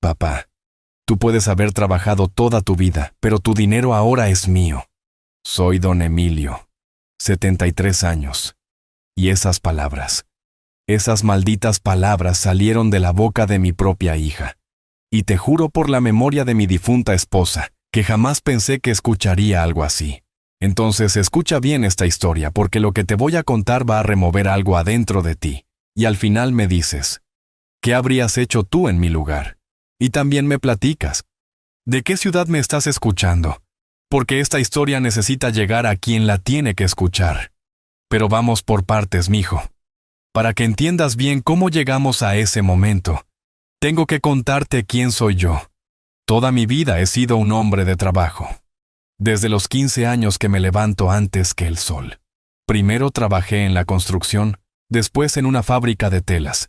Papá, tú puedes haber trabajado toda tu vida, pero tu dinero ahora es mío. Soy don Emilio, 73 años. Y esas palabras, esas malditas palabras salieron de la boca de mi propia hija. Y te juro por la memoria de mi difunta esposa, que jamás pensé que escucharía algo así. Entonces escucha bien esta historia, porque lo que te voy a contar va a remover algo adentro de ti. Y al final me dices, ¿qué habrías hecho tú en mi lugar? Y también me platicas, ¿de qué ciudad me estás escuchando? Porque esta historia necesita llegar a quien la tiene que escuchar. Pero vamos por partes, mijo. Para que entiendas bien cómo llegamos a ese momento, tengo que contarte quién soy yo. Toda mi vida he sido un hombre de trabajo. Desde los 15 años que me levanto antes que el sol. Primero trabajé en la construcción, después en una fábrica de telas.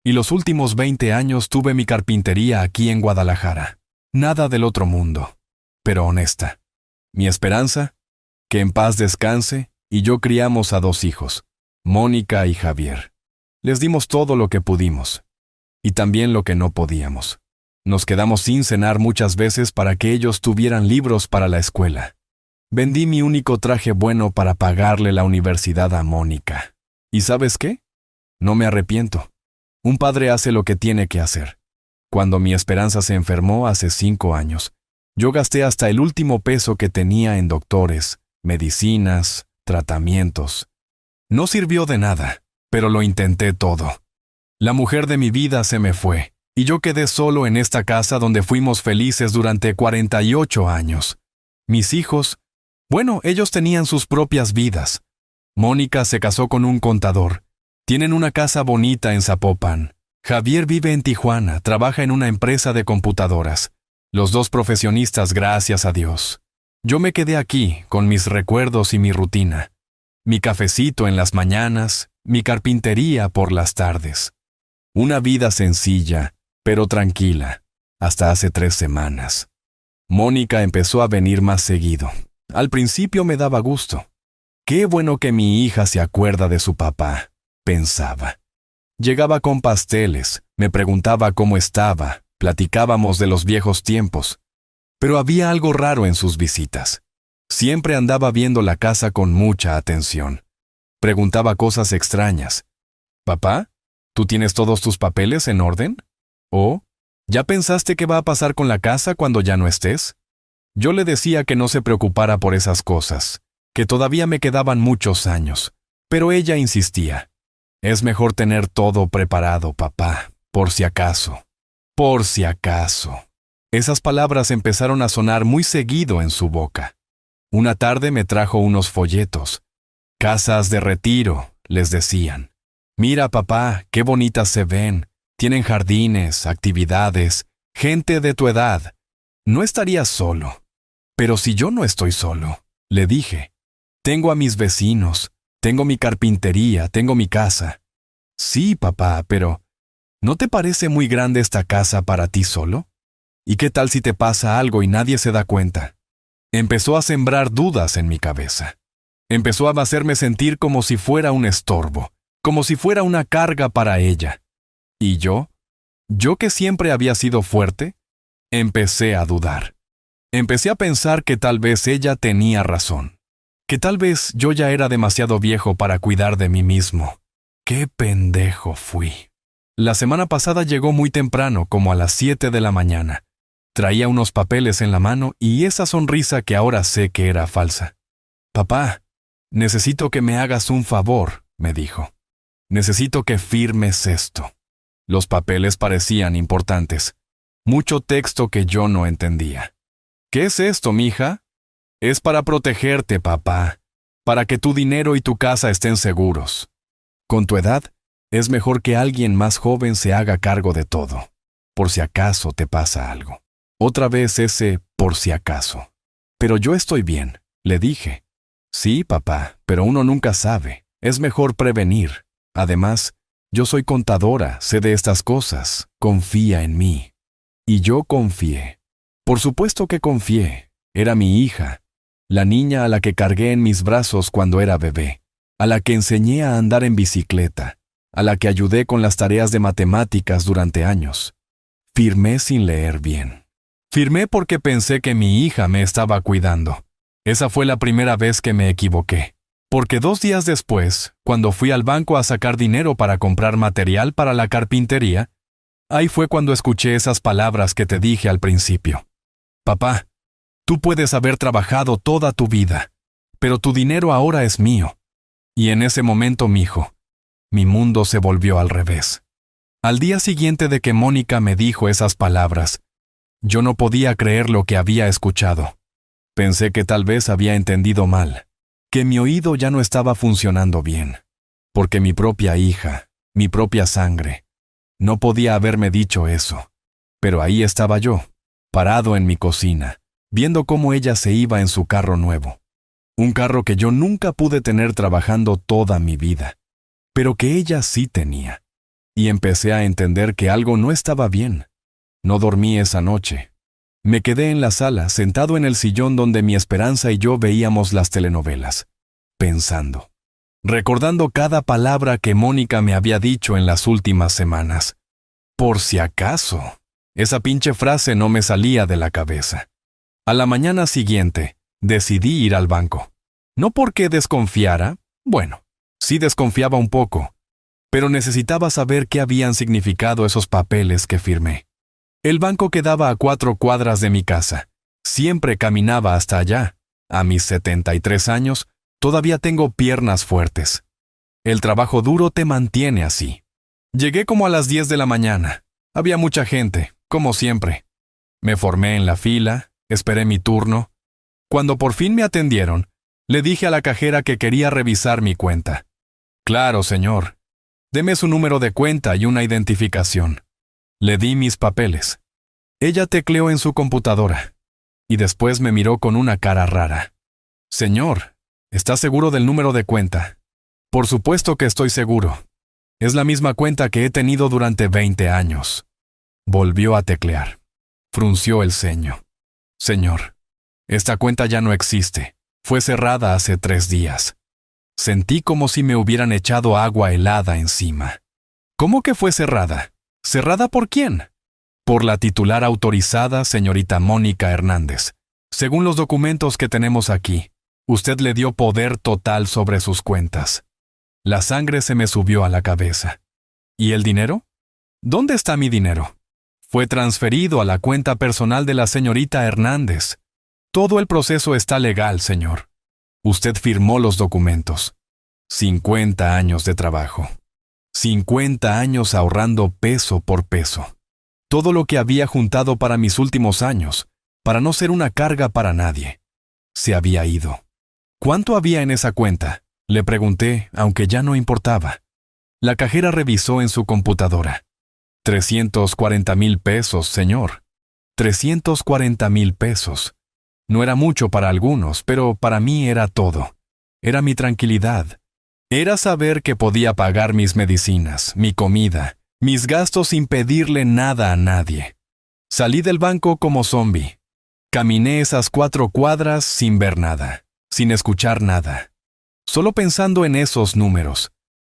Y los últimos 20 años tuve mi carpintería aquí en Guadalajara. Nada del otro mundo, pero honesta. Mi esperanza, que en paz descanse, y yo criamos a 2 hijos, Mónica y Javier. Les dimos todo lo que pudimos, y también lo que no podíamos. Nos quedamos sin cenar muchas veces para que ellos tuvieran libros para la escuela. Vendí mi único traje bueno para pagarle la universidad a Mónica. ¿Y sabes qué? No me arrepiento. Un padre hace lo que tiene que hacer. Cuando mi Esperanza se enfermó hace 5 años, yo gasté hasta el último peso que tenía en doctores, medicinas, tratamientos. No sirvió de nada, pero lo intenté todo. La mujer de mi vida se me fue, y yo quedé solo en esta casa donde fuimos felices durante 48 años. Mis hijos, bueno, ellos tenían sus propias vidas. Mónica se casó con un contador. Tienen una casa bonita en Zapopan. Javier vive en Tijuana, trabaja en una empresa de computadoras. Los 2 profesionistas, gracias a Dios. Yo me quedé aquí, con mis recuerdos y mi rutina. Mi cafecito en las mañanas, mi carpintería por las tardes. Una vida sencilla, pero tranquila, hasta hace 3 semanas. Mónica empezó a venir más seguido. Al principio me daba gusto. Qué bueno que mi hija se acuerda de su papá, pensaba. Llegaba con pasteles, me preguntaba cómo estaba, platicábamos de los viejos tiempos. Pero había algo raro en sus visitas. Siempre andaba viendo la casa con mucha atención. Preguntaba cosas extrañas. «¿Papá? ¿Tú tienes todos tus papeles en orden?» ¿O «¿Ya pensaste qué va a pasar con la casa cuando ya no estés?» Yo le decía que no se preocupara por esas cosas, que todavía me quedaban muchos años, pero ella insistía. «Es mejor tener todo preparado, papá, por si acaso. Por si acaso». Esas palabras empezaron a sonar muy seguido en su boca. Una tarde me trajo unos folletos. «Casas de retiro», les decían. «Mira, papá, qué bonitas se ven. Tienen jardines, actividades, gente de tu edad. No estarías solo». «Pero si yo no estoy solo», le dije. «Tengo a mis vecinos, tengo mi carpintería, tengo mi casa». «Sí, papá, pero ¿no te parece muy grande esta casa para ti solo? ¿Y qué tal si te pasa algo y nadie se da cuenta?» Empezó a sembrar dudas en mi cabeza. Empezó a hacerme sentir como si fuera un estorbo, como si fuera una carga para ella. Y yo que siempre había sido fuerte, empecé a dudar. Empecé a pensar que tal vez ella tenía razón, que tal vez yo ya era demasiado viejo para cuidar de mí mismo. ¡Qué pendejo fui! La semana pasada llegó muy temprano, como a las 7 de la mañana. Traía unos papeles en la mano y esa sonrisa que ahora sé que era falsa. «Papá, necesito que me hagas un favor», me dijo. «Necesito que firmes esto». Los papeles parecían importantes. Mucho texto que yo no entendía. «¿Qué es esto, mija?» «Es para protegerte, papá, para que tu dinero y tu casa estén seguros. Con tu edad, es mejor que alguien más joven se haga cargo de todo, por si acaso te pasa algo». Otra vez ese «por si acaso». «Pero yo estoy bien», le dije. «Sí, papá, pero uno nunca sabe. Es mejor prevenir. Además, yo soy contadora, sé de estas cosas. Confía en mí». Y yo confié. Por supuesto que confié. Era mi hija, la niña a la que cargué en mis brazos cuando era bebé, a la que enseñé a andar en bicicleta, a la que ayudé con las tareas de matemáticas durante años. Firmé sin leer bien. Firmé porque pensé que mi hija me estaba cuidando. Esa fue la primera vez que me equivoqué. Porque 2 días después, cuando fui al banco a sacar dinero para comprar material para la carpintería, ahí fue cuando escuché esas palabras que te dije al principio. Papá, tú puedes haber trabajado toda tu vida, pero tu dinero ahora es mío. Y en ese momento, mijo, mi mundo se volvió al revés. Al día siguiente de que Mónica me dijo esas palabras, yo no podía creer lo que había escuchado. Pensé que tal vez había entendido mal, que mi oído ya no estaba funcionando bien, porque mi propia hija, mi propia sangre, no podía haberme dicho eso. Pero ahí estaba yo, parado en mi cocina, viendo cómo ella se iba en su carro nuevo. Un carro que yo nunca pude tener trabajando toda mi vida, pero que ella sí tenía. Y empecé a entender que algo no estaba bien. No dormí esa noche. Me quedé en la sala, sentado en el sillón donde mi Esperanza y yo veíamos las telenovelas, pensando, recordando cada palabra que Mónica me había dicho en las últimas semanas. Por si acaso, esa pinche frase no me salía de la cabeza. A la mañana siguiente, decidí ir al banco. No porque desconfiara, bueno, sí desconfiaba un poco, pero necesitaba saber qué habían significado esos papeles que firmé. El banco quedaba a 4 cuadras de mi casa. Siempre caminaba hasta allá. A mis 73 años, todavía tengo piernas fuertes. El trabajo duro te mantiene así. Llegué como a las 10 de la mañana. Había mucha gente, como siempre. Me formé en la fila, esperé mi turno. Cuando por fin me atendieron, le dije a la cajera que quería revisar mi cuenta. Claro, señor. Deme su número de cuenta y una identificación. Le di mis papeles. Ella tecleó en su computadora y después me miró con una cara rara. Señor, ¿está seguro del número de cuenta? Por supuesto que estoy seguro. Es la misma cuenta que he tenido durante 20 años. Volvió a teclear. Frunció el ceño. Señor, esta cuenta ya no existe. Fue cerrada hace 3 días. Sentí como si me hubieran echado agua helada encima. ¿Cómo que fue cerrada? ¿Cerrada por quién? Por la titular autorizada, señorita Mónica Hernández. Según los documentos que tenemos aquí, usted le dio poder total sobre sus cuentas. La sangre se me subió a la cabeza. ¿Y el dinero? ¿Dónde está mi dinero? Fue transferido a la cuenta personal de la señorita Hernández. Todo el proceso está legal, señor. Usted firmó los documentos. 50 años de trabajo. 50 años ahorrando peso por peso. Todo lo que había juntado para mis últimos años, para no ser una carga para nadie, se había ido. ¿Cuánto había en esa cuenta? Le pregunté, aunque ya no importaba. La cajera revisó en su computadora. 340,000 pesos, señor. 340,000 pesos. No era mucho para algunos, pero para mí era todo. Era mi tranquilidad. Era saber que podía pagar mis medicinas, mi comida, mis gastos sin pedirle nada a nadie. Salí del banco como zombi. Caminé esas 4 cuadras sin ver nada, sin escuchar nada. Solo pensando en esos números.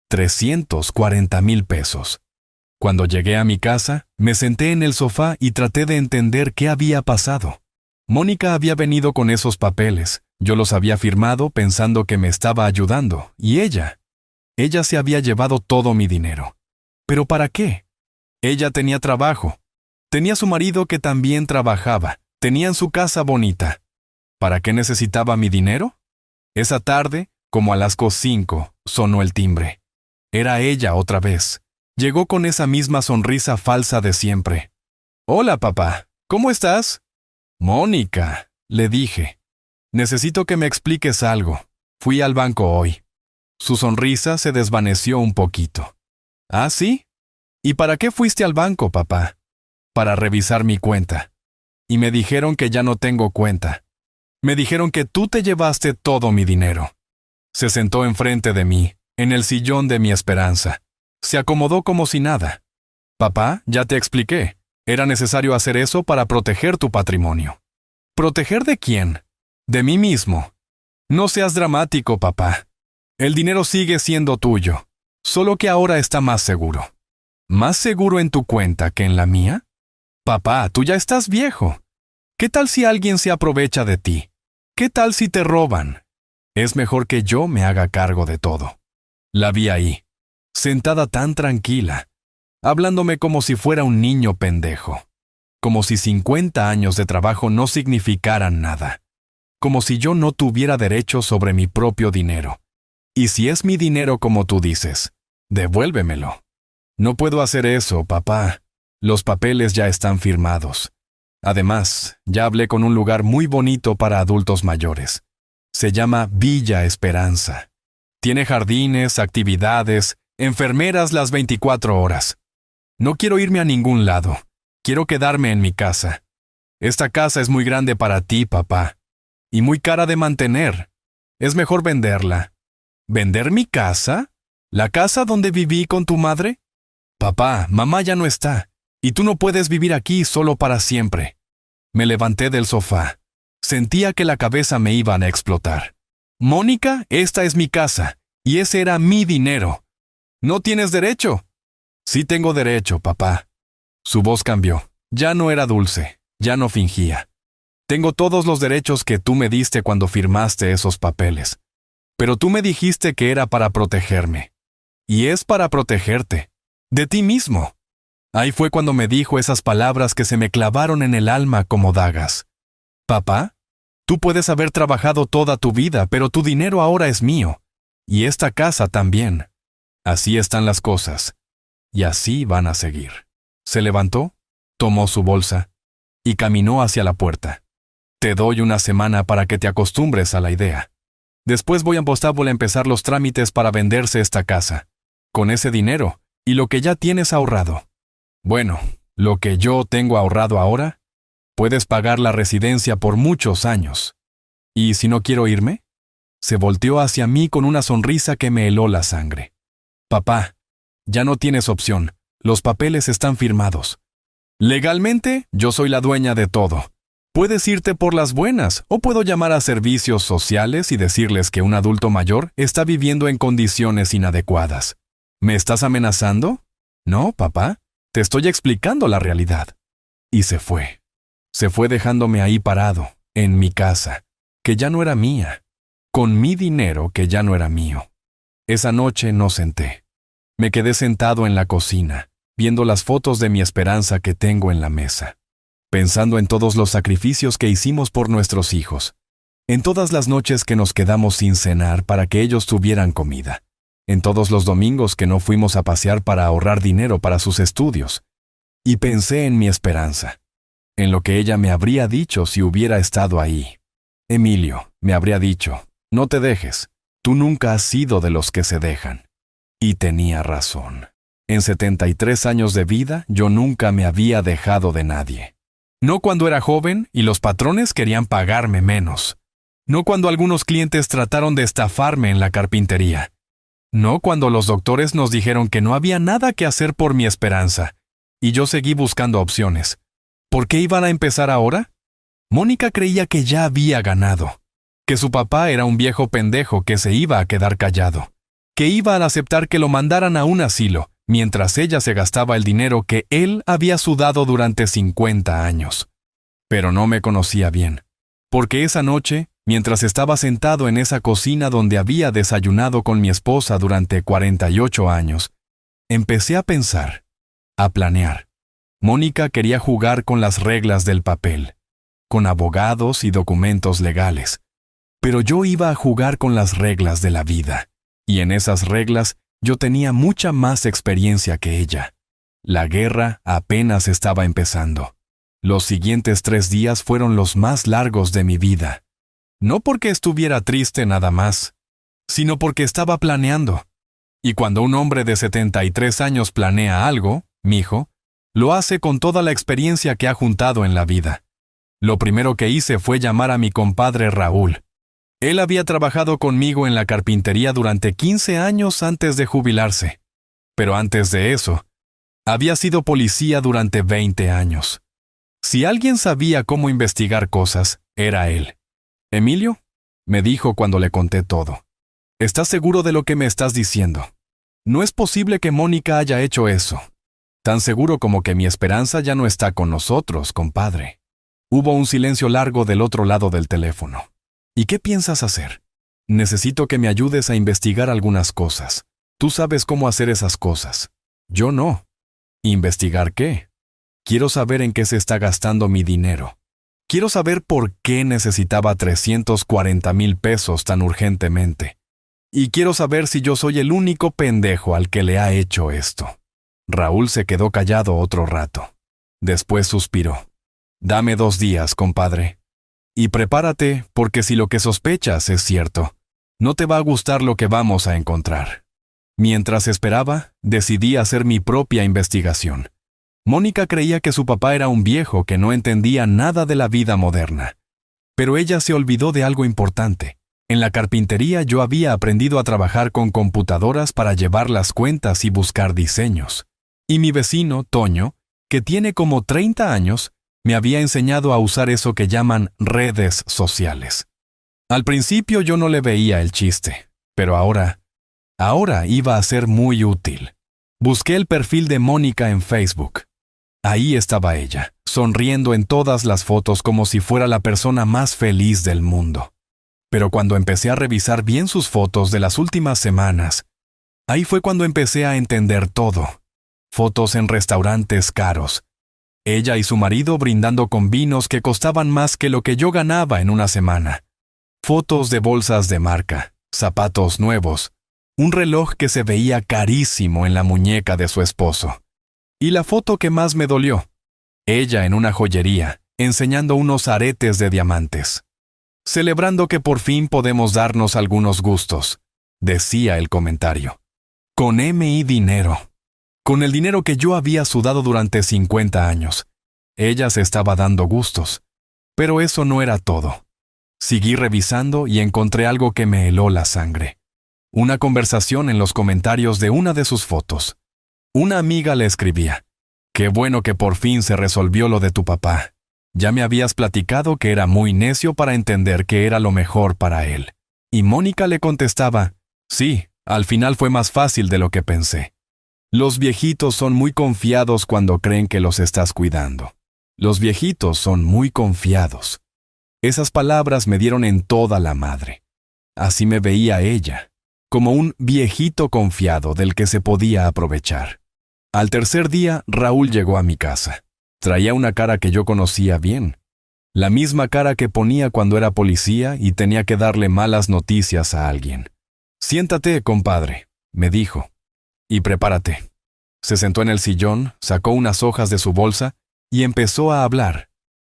340,000 pesos. Cuando llegué a mi casa, me senté en el sofá y traté de entender qué había pasado. Mónica había venido con esos papeles. Yo los había firmado pensando que me estaba ayudando, y ella se había llevado todo mi dinero. ¿Pero para qué? Ella tenía trabajo. Tenía su marido que también trabajaba. Tenían su casa bonita. ¿Para qué necesitaba mi dinero? Esa tarde, como a las 5, sonó el timbre. Era ella otra vez. Llegó con esa misma sonrisa falsa de siempre. «Hola, papá. ¿Cómo estás?» «Mónica», le dije. «Necesito que me expliques algo. Fui al banco hoy». Su sonrisa se desvaneció un poquito. «¿Ah, sí? ¿Y para qué fuiste al banco, papá?» «Para revisar mi cuenta. Y me dijeron que ya no tengo cuenta. Me dijeron que tú te llevaste todo mi dinero». Se sentó enfrente de mí, en el sillón de mi Esperanza. Se acomodó como si nada. «Papá, ya te expliqué. Era necesario hacer eso para proteger tu patrimonio». ¿Proteger de quién? De mí mismo. No seas dramático, papá. El dinero sigue siendo tuyo, solo que ahora está más seguro. ¿Más seguro en tu cuenta que en la mía? Papá, tú ya estás viejo. ¿Qué tal si alguien se aprovecha de ti? ¿Qué tal si te roban? Es mejor que yo me haga cargo de todo. La vi ahí, sentada tan tranquila, hablándome como si fuera un niño pendejo, como si 50 años de trabajo no significaran nada, como si yo no tuviera derecho sobre mi propio dinero. Y si es mi dinero como tú dices, devuélvemelo. No puedo hacer eso, papá. Los papeles ya están firmados. Además, ya hablé con un lugar muy bonito para adultos mayores. Se llama Villa Esperanza. Tiene jardines, actividades, enfermeras las 24 horas. No quiero irme a ningún lado. Quiero quedarme en mi casa. Esta casa es muy grande para ti, papá. Y muy cara de mantener. Es mejor venderla. ¿Vender mi casa? ¿La casa donde viví con tu madre? Papá, mamá ya no está. Y tú no puedes vivir aquí solo para siempre. Me levanté del sofá. Sentía que la cabeza me iba a explotar. Mónica, esta es mi casa. Y ese era mi dinero. ¿No tienes derecho? Sí tengo derecho, papá. Su voz cambió. Ya no era dulce. Ya no fingía. Tengo todos los derechos que tú me diste cuando firmaste esos papeles. Pero tú me dijiste que era para protegerme. Y es para protegerte. De ti mismo. Ahí fue cuando me dijo esas palabras que se me clavaron en el alma como dagas. Papá, tú puedes haber trabajado toda tu vida, pero tu dinero ahora es mío. Y esta casa también. Así están las cosas. Y así van a seguir. Se levantó, tomó su bolsa y caminó hacia la puerta. Te doy una semana para que te acostumbres a la idea. Después voy a Postable a empezar los trámites para venderse esta casa. Con ese dinero y lo que ya tienes ahorrado. Bueno, lo que yo tengo ahorrado ahora, puedes pagar la residencia por muchos años. ¿Y si no quiero irme? Se volteó hacia mí con una sonrisa que me heló la sangre. Papá, ya no tienes opción. Los papeles están firmados. Legalmente, yo soy la dueña de todo. Puedes irte por las buenas, o puedo llamar a servicios sociales y decirles que un adulto mayor está viviendo en condiciones inadecuadas. ¿Me estás amenazando? No, papá. Te estoy explicando la realidad. Y se fue. Se fue dejándome ahí parado, en mi casa, que ya no era mía, con mi dinero que ya no era mío. Esa noche no senté. Me quedé sentado en la cocina, viendo las fotos de mi esperanza que tengo en la mesa, pensando en todos los sacrificios que hicimos por nuestros hijos, en todas las noches que nos quedamos sin cenar para que ellos tuvieran comida, en todos los domingos que no fuimos a pasear para ahorrar dinero para sus estudios. Y pensé en mi esperanza, en lo que ella me habría dicho si hubiera estado ahí. Emilio, me habría dicho, no te dejes, tú nunca has sido de los que se dejan. Y tenía razón. En 73 años de vida, yo nunca me había dejado de nadie. No cuando era joven y los patrones querían pagarme menos. No cuando algunos clientes trataron de estafarme en la carpintería. No cuando los doctores nos dijeron que no había nada que hacer por mi esperanza, y yo seguí buscando opciones. ¿Por qué iban a empezar ahora? Mónica creía que ya había ganado, que su papá era un viejo pendejo que se iba a quedar callado, que iba a aceptar que lo mandaran a un asilo, mientras ella se gastaba el dinero que él había sudado durante 50 años. Pero no me conocía bien, porque esa noche, mientras estaba sentado en esa cocina donde había desayunado con mi esposa durante 48 años, empecé a pensar, a planear. Mónica quería jugar con las reglas del papel, con abogados y documentos legales, pero yo iba a jugar con las reglas de la vida, y en esas reglas yo tenía mucha más experiencia que ella. La guerra apenas estaba empezando. Los siguientes 3 días fueron los más largos de mi vida. No porque estuviera triste nada más, sino porque estaba planeando. Y cuando un hombre de 73 años planea algo, mijo, lo hace con toda la experiencia que ha juntado en la vida. Lo primero que hice fue llamar a mi compadre Raúl. Él había trabajado conmigo en la carpintería durante 15 años antes de jubilarse. Pero antes de eso, había sido policía durante 20 años. Si alguien sabía cómo investigar cosas, era él. Emilio, me dijo cuando le conté todo. ¿Estás seguro de lo que me estás diciendo? No es posible que Mónica haya hecho eso. Tan seguro como que mi esperanza ya no está con nosotros, compadre. Hubo un silencio largo del otro lado del teléfono. ¿Y qué piensas hacer? Necesito que me ayudes a investigar algunas cosas. Tú sabes cómo hacer esas cosas. Yo no. ¿Investigar qué? Quiero saber en qué se está gastando mi dinero. Quiero saber por qué necesitaba 340,000 pesos tan urgentemente. Y quiero saber si yo soy el único pendejo al que le ha hecho esto. Raúl se quedó callado otro rato. Después suspiró. Dame 2 días, compadre. Y prepárate, porque si lo que sospechas es cierto, no te va a gustar lo que vamos a encontrar. Mientras esperaba, decidí hacer mi propia investigación. Mónica creía que su papá era un viejo que no entendía nada de la vida moderna. Pero ella se olvidó de algo importante. En la carpintería yo había aprendido a trabajar con computadoras para llevar las cuentas y buscar diseños. Y mi vecino, Toño, que tiene como 30 años, me había enseñado a usar eso que llaman redes sociales. Al principio yo no le veía el chiste, pero ahora iba a ser muy útil. Busqué el perfil de Mónica en Facebook. Ahí estaba ella, sonriendo en todas las fotos como si fuera la persona más feliz del mundo. Pero cuando empecé a revisar bien sus fotos de las últimas semanas, ahí fue cuando empecé a entender todo. Fotos en restaurantes caros. Ella y su marido brindando con vinos que costaban más que lo que yo ganaba en una semana. Fotos de bolsas de marca, zapatos nuevos, un reloj que se veía carísimo en la muñeca de su esposo. Y la foto que más me dolió, ella en una joyería, enseñando unos aretes de diamantes. Celebrando que por fin podemos darnos algunos gustos, decía el comentario. Con M.I. dinero. Con el dinero que yo había sudado durante 50 años. Ella se estaba dando gustos. Pero eso no era todo. Seguí revisando y encontré algo que me heló la sangre. Una conversación en los comentarios de una de sus fotos. Una amiga le escribía: «Qué bueno que por fin se resolvió lo de tu papá. Ya me habías platicado que era muy necio para entender que era lo mejor para él». Y Mónica le contestaba: «Sí, al final fue más fácil de lo que pensé». Los viejitos son muy confiados cuando creen que los estás cuidando. Los viejitos son muy confiados. Esas palabras me dieron en toda la madre. Así me veía ella, como un viejito confiado del que se podía aprovechar. Al tercer día, Raúl llegó a mi casa. Traía una cara que yo conocía bien. La misma cara que ponía cuando era policía y tenía que darle malas noticias a alguien. «Siéntate, compadre», me dijo. «Y prepárate». Se sentó en el sillón, sacó unas hojas de su bolsa y empezó a hablar.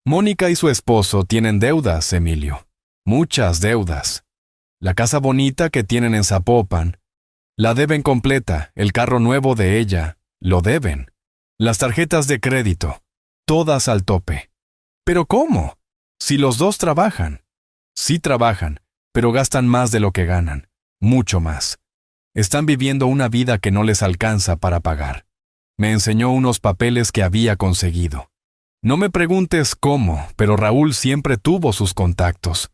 «Mónica y su esposo tienen deudas, Emilio. Muchas deudas. La casa bonita que tienen en Zapopan, la deben completa, el carro nuevo de ella, lo deben. Las tarjetas de crédito, todas al tope». «¿Pero cómo? Si los dos trabajan». «Sí trabajan, pero gastan más de lo que ganan, mucho más. Están viviendo una vida que no les alcanza para pagar». Me enseñó unos papeles que había conseguido. No me preguntes cómo, pero Raúl siempre tuvo sus contactos.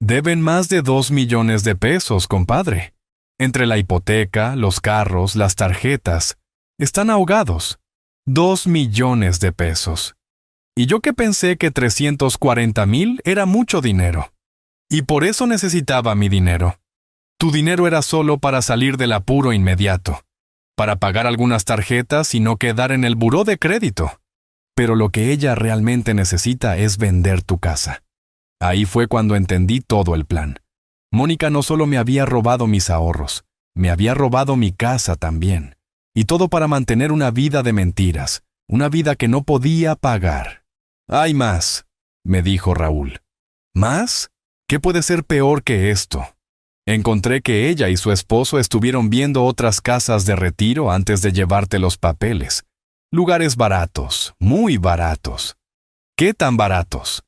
«Deben más de 2 millones de pesos, compadre. Entre la hipoteca, los carros, las tarjetas. Están ahogados. 2 millones de pesos. Y yo que pensé que 340,000 era mucho dinero. Y por eso necesitaba mi dinero. Tu dinero era solo para salir del apuro inmediato, para pagar algunas tarjetas y no quedar en el buró de crédito. Pero lo que ella realmente necesita es vender tu casa». Ahí fue cuando entendí todo el plan. Mónica no solo me había robado mis ahorros, me había robado mi casa también. Y todo para mantener una vida de mentiras, una vida que no podía pagar. «Hay más», me dijo Raúl. «¿Más? ¿Qué puede ser peor que esto?» Encontré que ella y su esposo estuvieron viendo otras casas de retiro antes de llevarte los papeles. Lugares baratos, muy baratos. ¿Qué tan baratos?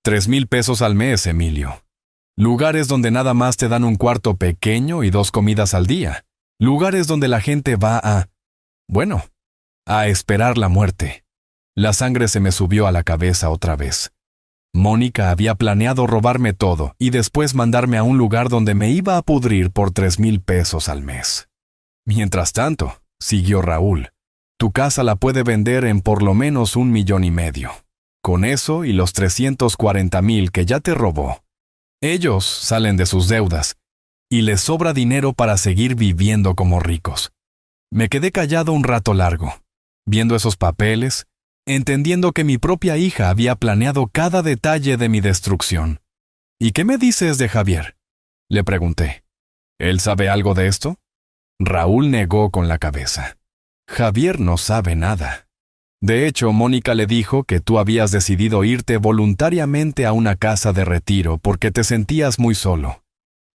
3,000 pesos al mes, Emilio. Lugares donde nada más te dan un cuarto pequeño y 2 comidas al día. Lugares donde la gente va a esperar la muerte. La sangre se me subió a la cabeza otra vez. Mónica había planeado robarme todo y después mandarme a un lugar donde me iba a pudrir por 3,000 pesos al mes. Mientras tanto, siguió Raúl, Tu casa la puede vender en por lo menos 1,5 millones. Con eso y los 340,000 que ya te robó. Ellos salen de sus deudas y les sobra dinero para seguir viviendo como ricos. Me quedé callado un rato largo, viendo esos papeles, entendiendo que mi propia hija había planeado cada detalle de mi destrucción. ¿Y qué me dices de Javier?, le pregunté. ¿Él sabe algo de esto? Raúl negó con la cabeza. Javier no sabe nada. De hecho, Mónica le dijo que tú habías decidido irte voluntariamente a una casa de retiro porque te sentías muy solo,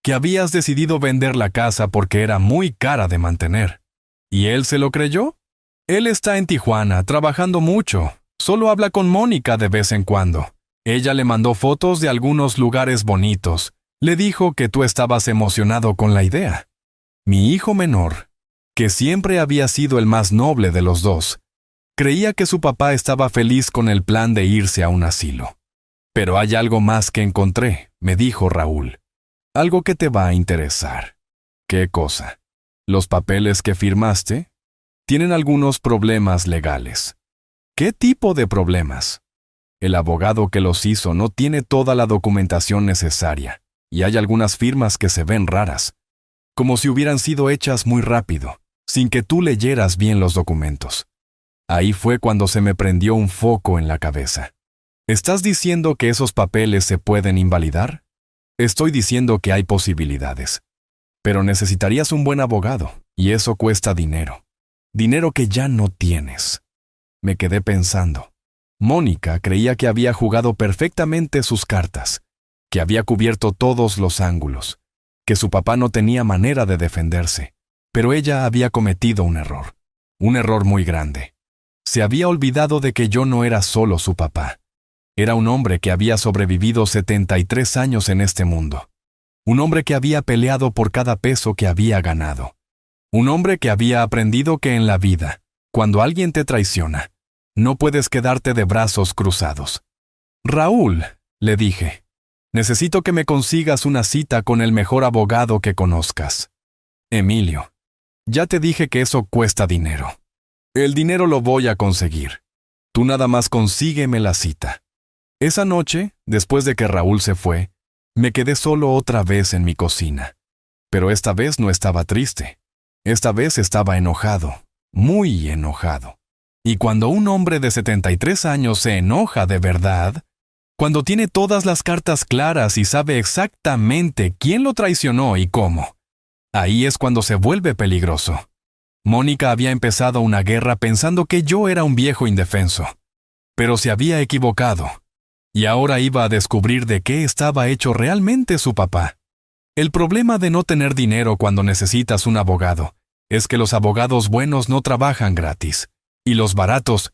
que habías decidido vender la casa porque era muy cara de mantener. ¿Y él se lo creyó? Él está en Tijuana, trabajando mucho. Solo habla con Mónica de vez en cuando. Ella le mandó fotos de algunos lugares bonitos. Le dijo que tú estabas emocionado con la idea. Mi hijo menor, que siempre había sido el más noble de los dos, creía que su papá estaba feliz con el plan de irse a un asilo. Pero hay algo más que encontré, me dijo Raúl. Algo que te va a interesar. ¿Qué cosa? Los papeles que firmaste tienen algunos problemas legales. ¿Qué tipo de problemas? El abogado que los hizo no tiene toda la documentación necesaria, y hay algunas firmas que se ven raras, como si hubieran sido hechas muy rápido, sin que tú leyeras bien los documentos. Ahí fue cuando se me prendió un foco en la cabeza. ¿Estás diciendo que esos papeles se pueden invalidar? Estoy diciendo que hay posibilidades. Pero necesitarías un buen abogado, y eso cuesta dinero. Dinero que ya no tienes. Me quedé pensando. Mónica creía que había jugado perfectamente sus cartas, que había cubierto todos los ángulos, que su papá no tenía manera de defenderse, pero ella había cometido un error muy grande. Se había olvidado de que yo no era solo su papá. Era un hombre que había sobrevivido 73 años en este mundo. Un hombre que había peleado por cada peso que había ganado. Un hombre que había aprendido que en la vida, cuando alguien te traiciona, no puedes quedarte de brazos cruzados. Raúl, le dije, necesito que me consigas una cita con el mejor abogado que conozcas. Emilio, ya te dije que eso cuesta dinero. El dinero lo voy a conseguir. Tú nada más consígueme la cita. Esa noche, después de que Raúl se fue, me quedé solo otra vez en mi cocina. Pero esta vez no estaba triste. Esta vez estaba enojado, muy enojado. Y cuando un hombre de 73 años se enoja de verdad, cuando tiene todas las cartas claras y sabe exactamente quién lo traicionó y cómo, ahí es cuando se vuelve peligroso. Mónica había empezado una guerra pensando que yo era un viejo indefenso, pero se había equivocado, y ahora iba a descubrir de qué estaba hecho realmente su papá. El problema de no tener dinero cuando necesitas un abogado es que los abogados buenos no trabajan gratis, y los baratos,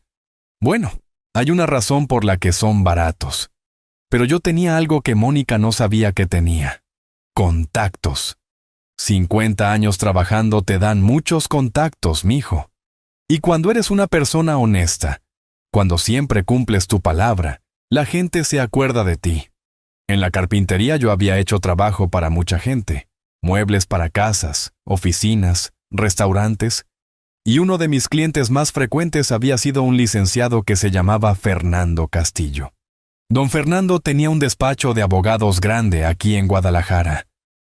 bueno, hay una razón por la que son baratos. Pero yo tenía algo que Mónica no sabía que tenía: contactos. 50 años trabajando te dan muchos contactos, mijo. Y cuando eres una persona honesta, cuando siempre cumples tu palabra, la gente se acuerda de ti. En la carpintería yo había hecho trabajo para mucha gente, muebles para casas, oficinas, restaurantes, y uno de mis clientes más frecuentes había sido un licenciado que se llamaba Fernando Castillo. Don Fernando tenía un despacho de abogados grande aquí en Guadalajara.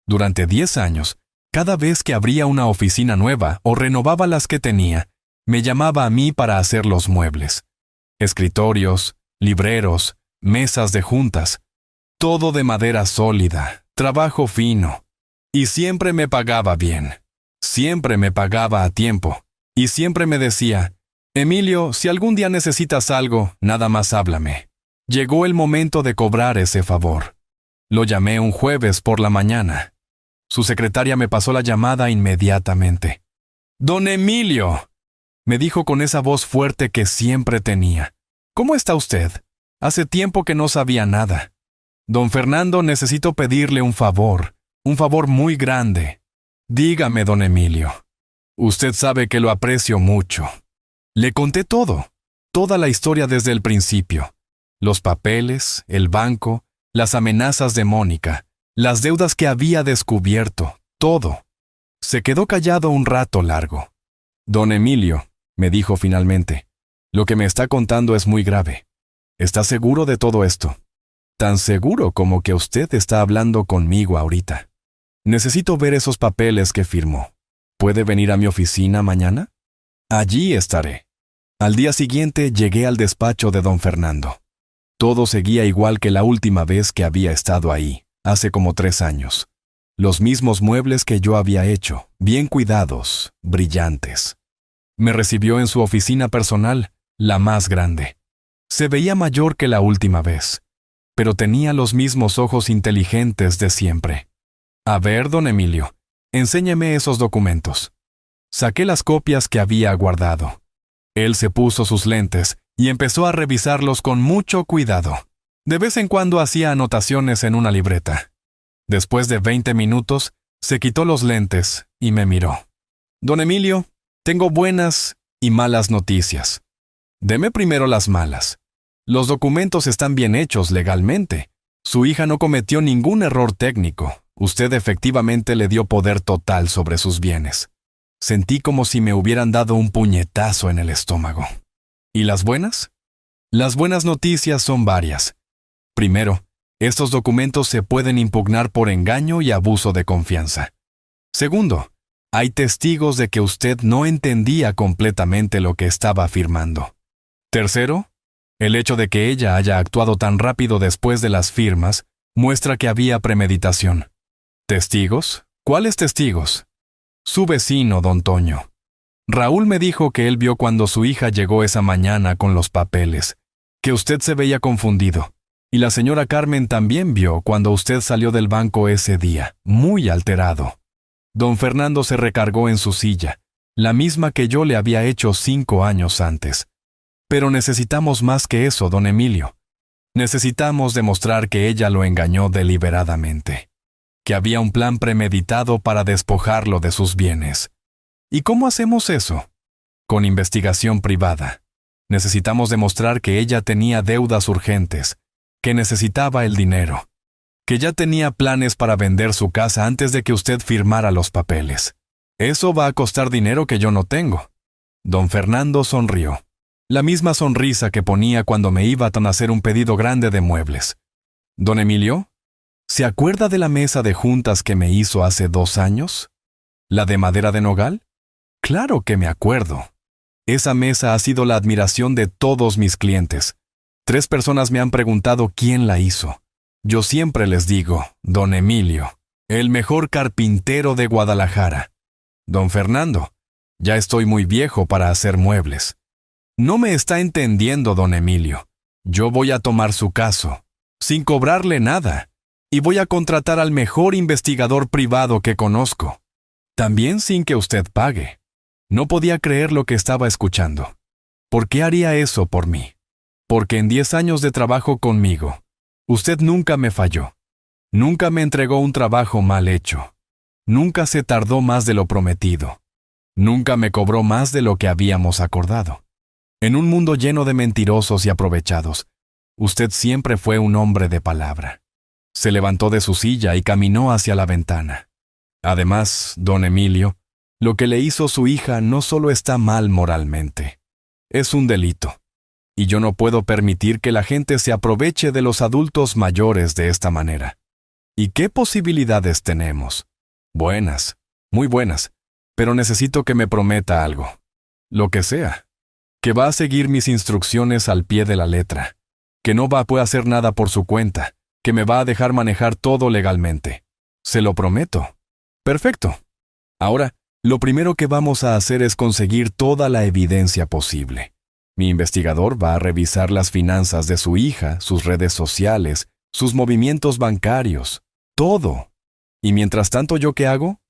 Durante 10 años, cada vez que abría una oficina nueva o renovaba las que tenía, me llamaba a mí para hacer los muebles. Escritorios, libreros, mesas de juntas, todo de madera sólida, trabajo fino. Y siempre me pagaba bien, siempre me pagaba a tiempo, y siempre me decía: Emilio, si algún día necesitas algo, nada más háblame. Llegó el momento de cobrar ese favor. Lo llamé un jueves por la mañana. Su secretaria me pasó la llamada inmediatamente. «Don Emilio», me dijo con esa voz fuerte que siempre tenía. «¿Cómo está usted? Hace tiempo que no sabía nada. Don Fernando, necesito pedirle un favor muy grande. Dígame, don Emilio. Usted sabe que lo aprecio mucho». Le conté todo, toda la historia desde el principio. Los papeles, el banco, las amenazas de Mónica, las deudas que había descubierto, todo. Se quedó callado un rato largo. «Don Emilio», me dijo finalmente. Lo que me está contando es muy grave. ¿Está seguro de todo esto? Tan seguro como que usted está hablando conmigo ahorita. Necesito ver esos papeles que firmó. ¿Puede venir a mi oficina mañana? Allí estaré. Al día siguiente llegué al despacho de don Fernando. Todo seguía igual que la última vez que había estado ahí, hace como 3 años. Los mismos muebles que yo había hecho, bien cuidados, brillantes. Me recibió en su oficina personal, la más grande. Se veía mayor que la última vez, pero tenía los mismos ojos inteligentes de siempre. A ver, don Emilio, enséñeme esos documentos. Saqué las copias que había guardado. Él se puso sus lentes y empezó a revisarlos con mucho cuidado. De vez en cuando hacía anotaciones en una libreta. Después de 20 minutos, se quitó los lentes y me miró. Don Emilio, tengo buenas y malas noticias. Deme primero las malas. Los documentos están bien hechos legalmente. Su hija no cometió ningún error técnico. Usted efectivamente le dio poder total sobre sus bienes. Sentí como si me hubieran dado un puñetazo en el estómago. ¿Y las buenas? Las buenas noticias son varias. Primero, estos documentos se pueden impugnar por engaño y abuso de confianza. Segundo, hay testigos de que usted no entendía completamente lo que estaba afirmando. Tercero, el hecho de que ella haya actuado tan rápido después de las firmas muestra que había premeditación. ¿Testigos? ¿Cuáles testigos? Su vecino, don Toño. Raúl me dijo que él vio cuando su hija llegó esa mañana con los papeles, que usted se veía confundido, y la señora Carmen también vio cuando usted salió del banco ese día, muy alterado. Don Fernando se recargó en su silla, la misma que yo le había hecho 5 años antes. Pero necesitamos más que eso, don Emilio. Necesitamos demostrar que ella lo engañó deliberadamente, que había un plan premeditado para despojarlo de sus bienes. ¿Y cómo hacemos eso? Con investigación privada. Necesitamos demostrar que ella tenía deudas urgentes, que necesitaba el dinero, que ya tenía planes para vender su casa antes de que usted firmara los papeles. Eso va a costar dinero que yo no tengo. Don Fernando sonrió. La misma sonrisa que ponía cuando me iba a hacer un pedido grande de muebles. Don Emilio, ¿se acuerda de la mesa de juntas que me hizo hace 2 años? ¿La de madera de nogal? Claro que me acuerdo. Esa mesa ha sido la admiración de todos mis clientes. 3 personas me han preguntado quién la hizo. Yo siempre les digo, don Emilio, el mejor carpintero de Guadalajara. Don Fernando, ya estoy muy viejo para hacer muebles. No me está entendiendo, don Emilio. Yo voy a tomar su caso, sin cobrarle nada, y voy a contratar al mejor investigador privado que conozco. También sin que usted pague. No podía creer lo que estaba escuchando. ¿Por qué haría eso por mí? Porque en 10 años de trabajo conmigo, usted nunca me falló. Nunca me entregó un trabajo mal hecho. Nunca se tardó más de lo prometido. Nunca me cobró más de lo que habíamos acordado. En un mundo lleno de mentirosos y aprovechados, usted siempre fue un hombre de palabra. Se levantó de su silla y caminó hacia la ventana. Además, don Emilio, lo que le hizo su hija no solo está mal moralmente, es un delito. Y yo no puedo permitir que la gente se aproveche de los adultos mayores de esta manera. ¿Y qué posibilidades tenemos? Buenas, muy buenas, pero necesito que me prometa algo. Lo que sea. Que va a seguir mis instrucciones al pie de la letra. Que no va a poder hacer nada por su cuenta. Que me va a dejar manejar todo legalmente. Se lo prometo. Perfecto. Ahora, lo primero que vamos a hacer es conseguir toda la evidencia posible. Mi investigador va a revisar las finanzas de su hija, sus redes sociales, sus movimientos bancarios, todo. Y mientras tanto, ¿yo qué hago?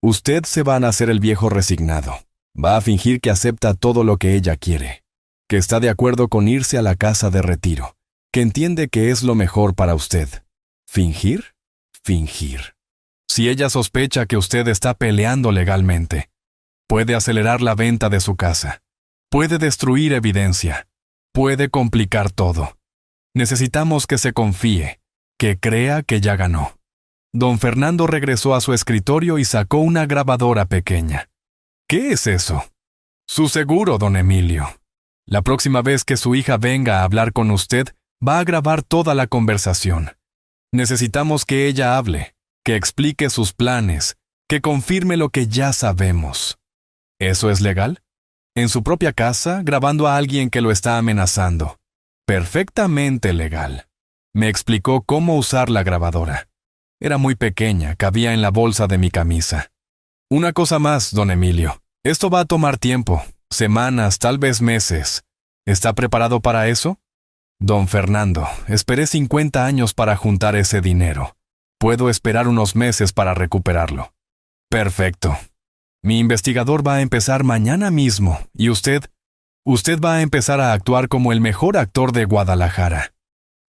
Usted se va a hacer el viejo resignado. Va a fingir que acepta todo lo que ella quiere, que está de acuerdo con irse a la casa de retiro, que entiende que es lo mejor para usted. ¿Fingir? Fingir. Si ella sospecha que usted está peleando legalmente, puede acelerar la venta de su casa. Puede destruir evidencia. Puede complicar todo. Necesitamos que se confíe, que crea que ya ganó. Don Fernando regresó a su escritorio y sacó una grabadora pequeña. ¿Qué es eso? Su seguro, don Emilio. La próxima vez que su hija venga a hablar con usted, va a grabar toda la conversación. Necesitamos que ella hable, que explique sus planes, que confirme lo que ya sabemos. ¿Eso es legal? En su propia casa, grabando a alguien que lo está amenazando. Perfectamente legal. Me explicó cómo usar la grabadora. Era muy pequeña, cabía en la bolsa de mi camisa. Una cosa más, don Emilio. Esto va a tomar tiempo, semanas, tal vez meses. ¿Está preparado para eso? Don Fernando, esperé 50 años para juntar ese dinero. Puedo esperar unos meses para recuperarlo. Perfecto. Mi investigador va a empezar mañana mismo, y usted va a empezar a actuar como el mejor actor de Guadalajara.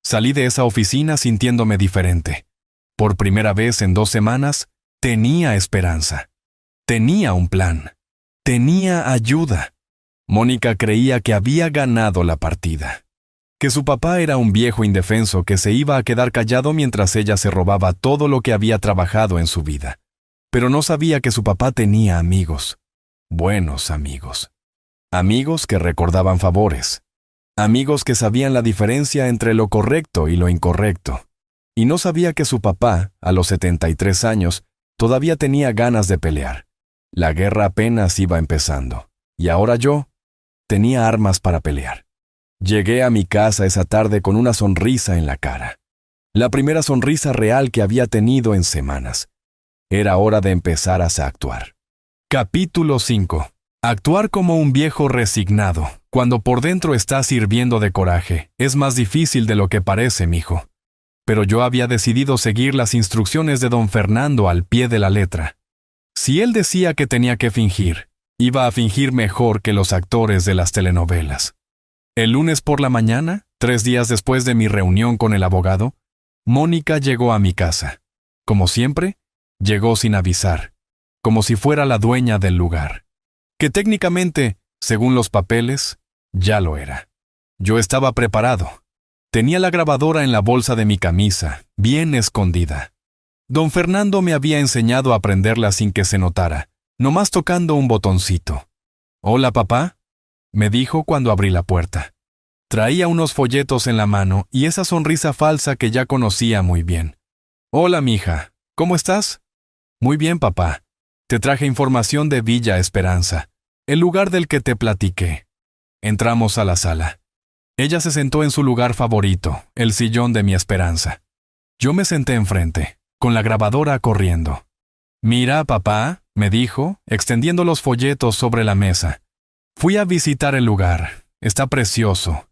Salí de esa oficina sintiéndome diferente. Por primera vez en 2 semanas, tenía esperanza. Tenía un plan. Tenía ayuda. Mónica creía que había ganado la partida. Que su papá era un viejo indefenso que se iba a quedar callado mientras ella se robaba todo lo que había trabajado en su vida. Pero no sabía que su papá tenía amigos. Buenos amigos. Amigos que recordaban favores. Amigos que sabían la diferencia entre lo correcto y lo incorrecto. Y no sabía que su papá, a los 73 años, todavía tenía ganas de pelear. La guerra apenas iba empezando. Y ahora yo tenía armas para pelear. Llegué a mi casa esa tarde con una sonrisa en la cara. La primera sonrisa real que había tenido en semanas. Era hora de empezar a actuar. Capítulo 5. Actuar como un viejo resignado, cuando por dentro estás hirviendo de coraje, es más difícil de lo que parece, mijo. Pero yo había decidido seguir las instrucciones de don Fernando al pie de la letra. Si él decía que tenía que fingir, iba a fingir mejor que los actores de las telenovelas. El lunes por la mañana, 3 días después de mi reunión con el abogado, Mónica llegó a mi casa. Como siempre, llegó sin avisar, como si fuera la dueña del lugar. Que técnicamente, según los papeles, ya lo era. Yo estaba preparado. Tenía la grabadora en la bolsa de mi camisa, bien escondida. Don Fernando me había enseñado a prenderla sin que se notara, nomás tocando un botoncito. «Hola, papá», me dijo cuando abrí la puerta. Traía unos folletos en la mano y esa sonrisa falsa que ya conocía muy bien. «Hola, mija, ¿cómo estás?» «Muy bien, papá. Te traje información de Villa Esperanza, el lugar del que te platiqué». Entramos a la sala. Ella se sentó en su lugar favorito, el sillón de mi esperanza. Yo me senté enfrente, con la grabadora corriendo. «Mira, papá», me dijo, extendiendo los folletos sobre la mesa. «Fui a visitar el lugar. Está precioso.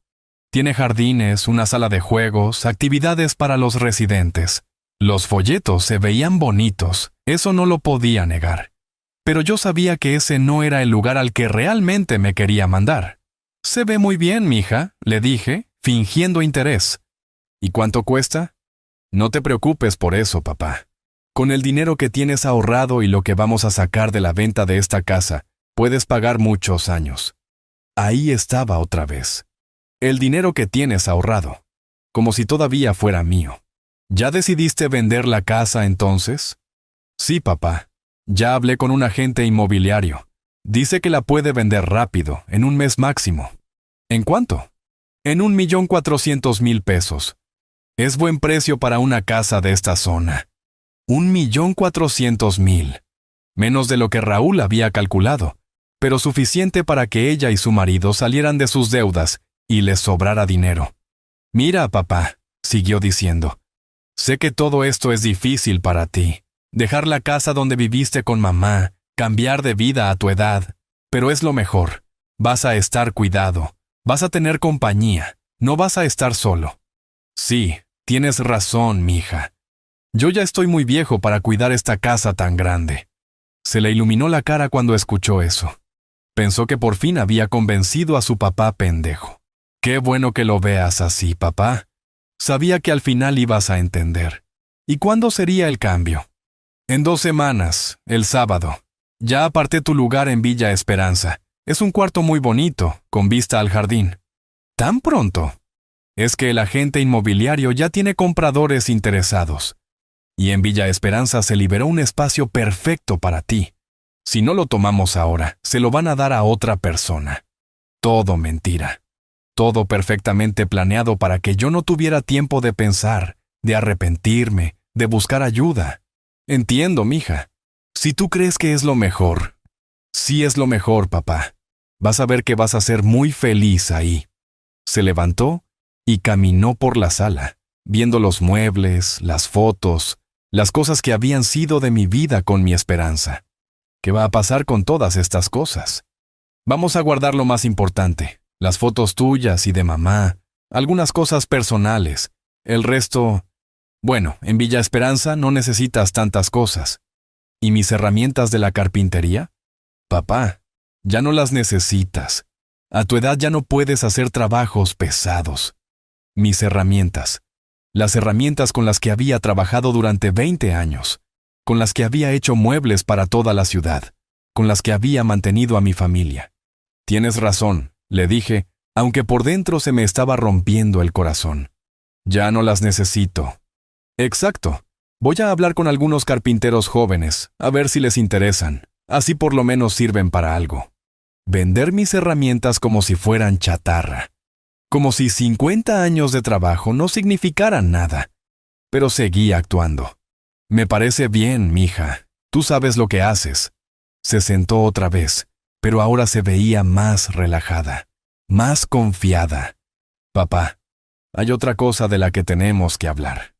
Tiene jardines, una sala de juegos, actividades para los residentes. Los folletos se veían bonitos, eso no lo podía negar. Pero yo sabía que ese no era el lugar al que realmente me quería mandar. «Se ve muy bien, mija», le dije, fingiendo interés. «¿Y cuánto cuesta?» «No te preocupes por eso, papá. Con el dinero que tienes ahorrado y lo que vamos a sacar de la venta de esta casa, puedes pagar muchos años». Ahí estaba otra vez. El dinero que tienes ahorrado. Como si todavía fuera mío. ¿Ya decidiste vender la casa entonces? Sí, papá. Ya hablé con un agente inmobiliario. Dice que la puede vender rápido, en un mes máximo. ¿En cuánto? En 1.400.000 pesos. Es buen precio para una casa de esta zona. 1.400.000. Menos de lo que Raúl había calculado, pero suficiente para que ella y su marido salieran de sus deudas y les sobrara dinero. «Mira, papá», siguió diciendo, «sé que todo esto es difícil para ti. Dejar la casa donde viviste con mamá, cambiar de vida a tu edad, pero es lo mejor. Vas a estar cuidado, vas a tener compañía, no vas a estar solo». «Sí, tienes razón, mija. Yo ya estoy muy viejo para cuidar esta casa tan grande». Se le iluminó la cara cuando escuchó eso. Pensó que por fin había convencido a su papá pendejo. «Qué bueno que lo veas así, papá. Sabía que al final ibas a entender. ¿Y cuándo sería el cambio?» «En 2 semanas, el sábado. Ya aparté tu lugar en Villa Esperanza. Es un cuarto muy bonito, con vista al jardín». «¿Tan pronto?» «Es que el agente inmobiliario ya tiene compradores interesados. Y en Villa Esperanza se liberó un espacio perfecto para ti. Si no lo tomamos ahora, se lo van a dar a otra persona. Todo mentira. Todo perfectamente planeado para que yo no tuviera tiempo de pensar, de arrepentirme, de buscar ayuda. Entiendo, mija. Si tú crees que es lo mejor, sí es lo mejor, papá. Vas a ver que vas a ser muy feliz ahí. Se levantó y caminó por la sala, viendo los muebles, las fotos, las cosas que habían sido de mi vida con mi Esperanza. ¿Qué va a pasar con todas estas cosas? Vamos a guardar lo más importante, las fotos tuyas y de mamá, algunas cosas personales. El resto, bueno, en Villa Esperanza no necesitas tantas cosas. ¿Y mis herramientas de la carpintería? Papá, ya no las necesitas. A tu edad ya no puedes hacer trabajos pesados. Mis herramientas, las herramientas con las que había trabajado durante 20 años, con las que había hecho muebles para toda la ciudad, con las que había mantenido a mi familia. Tienes razón, le dije, aunque por dentro se me estaba rompiendo el corazón. Ya no las necesito. Exacto. Voy a hablar con algunos carpinteros jóvenes, a ver si les interesan. Así por lo menos sirven para algo. Vender mis herramientas como si fueran chatarra. Como si 50 años de trabajo no significaran nada. Pero seguí actuando. Me parece bien, mija. Tú sabes lo que haces. Se sentó otra vez, pero ahora se veía más relajada, más confiada. Papá, hay otra cosa de la que tenemos que hablar.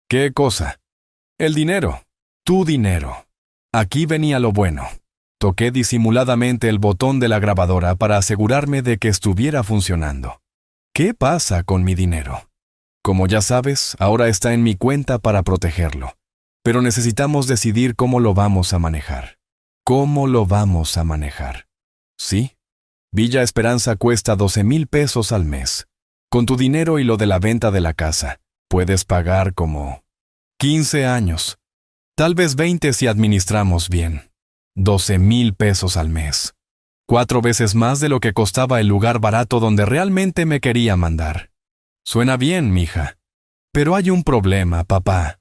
¿Qué cosa? El dinero. Tu dinero. Aquí venía lo bueno. Toqué disimuladamente el botón de la grabadora para asegurarme de que estuviera funcionando. ¿Qué pasa con mi dinero? Como ya sabes, ahora está en mi cuenta para protegerlo. Pero necesitamos decidir cómo lo vamos a manejar. ¿Cómo lo vamos a manejar? Sí, Villa Esperanza cuesta 12,000 pesos al mes. Con tu dinero y lo de la venta de la casa, puedes pagar como 15 años. Tal vez 20 si administramos bien. 12,000 pesos al mes. 4 veces más de lo que costaba el lugar barato donde realmente me quería mandar. Suena bien, mija. Pero hay un problema, papá.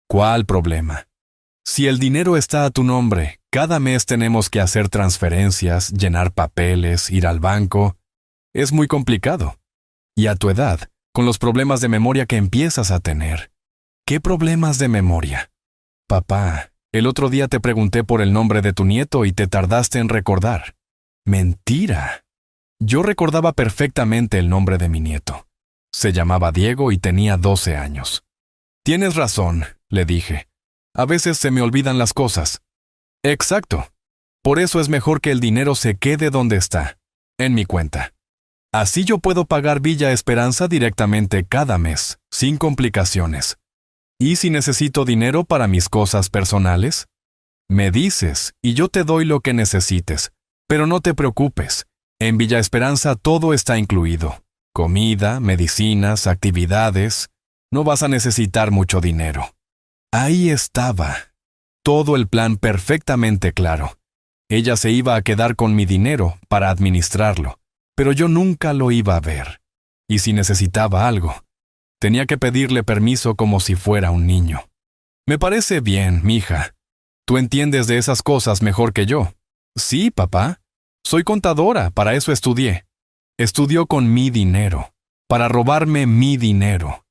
¿Cuál problema? Si el dinero está a tu nombre, cada mes tenemos que hacer transferencias, llenar papeles, ir al banco. Es muy complicado. Y a tu edad, con los problemas de memoria que empiezas a tener. ¿Qué problemas de memoria? Papá, el otro día te pregunté por el nombre de tu nieto y te tardaste en recordar. Mentira. Yo recordaba perfectamente el nombre de mi nieto. Se llamaba Diego y tenía 12 años. Tienes razón, le dije. A veces se me olvidan las cosas. Exacto. Por eso es mejor que el dinero se quede donde está, en mi cuenta. Así yo puedo pagar Villa Esperanza directamente cada mes, sin complicaciones. ¿Y si necesito dinero para mis cosas personales? Me dices y yo te doy lo que necesites. Pero no te preocupes. En Villa Esperanza todo está incluido. Comida, medicinas, actividades. No vas a necesitar mucho dinero. Ahí estaba. Todo el plan perfectamente claro. Ella se iba a quedar con mi dinero para administrarlo, pero yo nunca lo iba a ver. Y si necesitaba algo, tenía que pedirle permiso como si fuera un niño. Me parece bien, mija. Tú entiendes de esas cosas mejor que yo. Sí, papá. Soy contadora, para eso estudié. Estudió con mi dinero, para robarme mi dinero.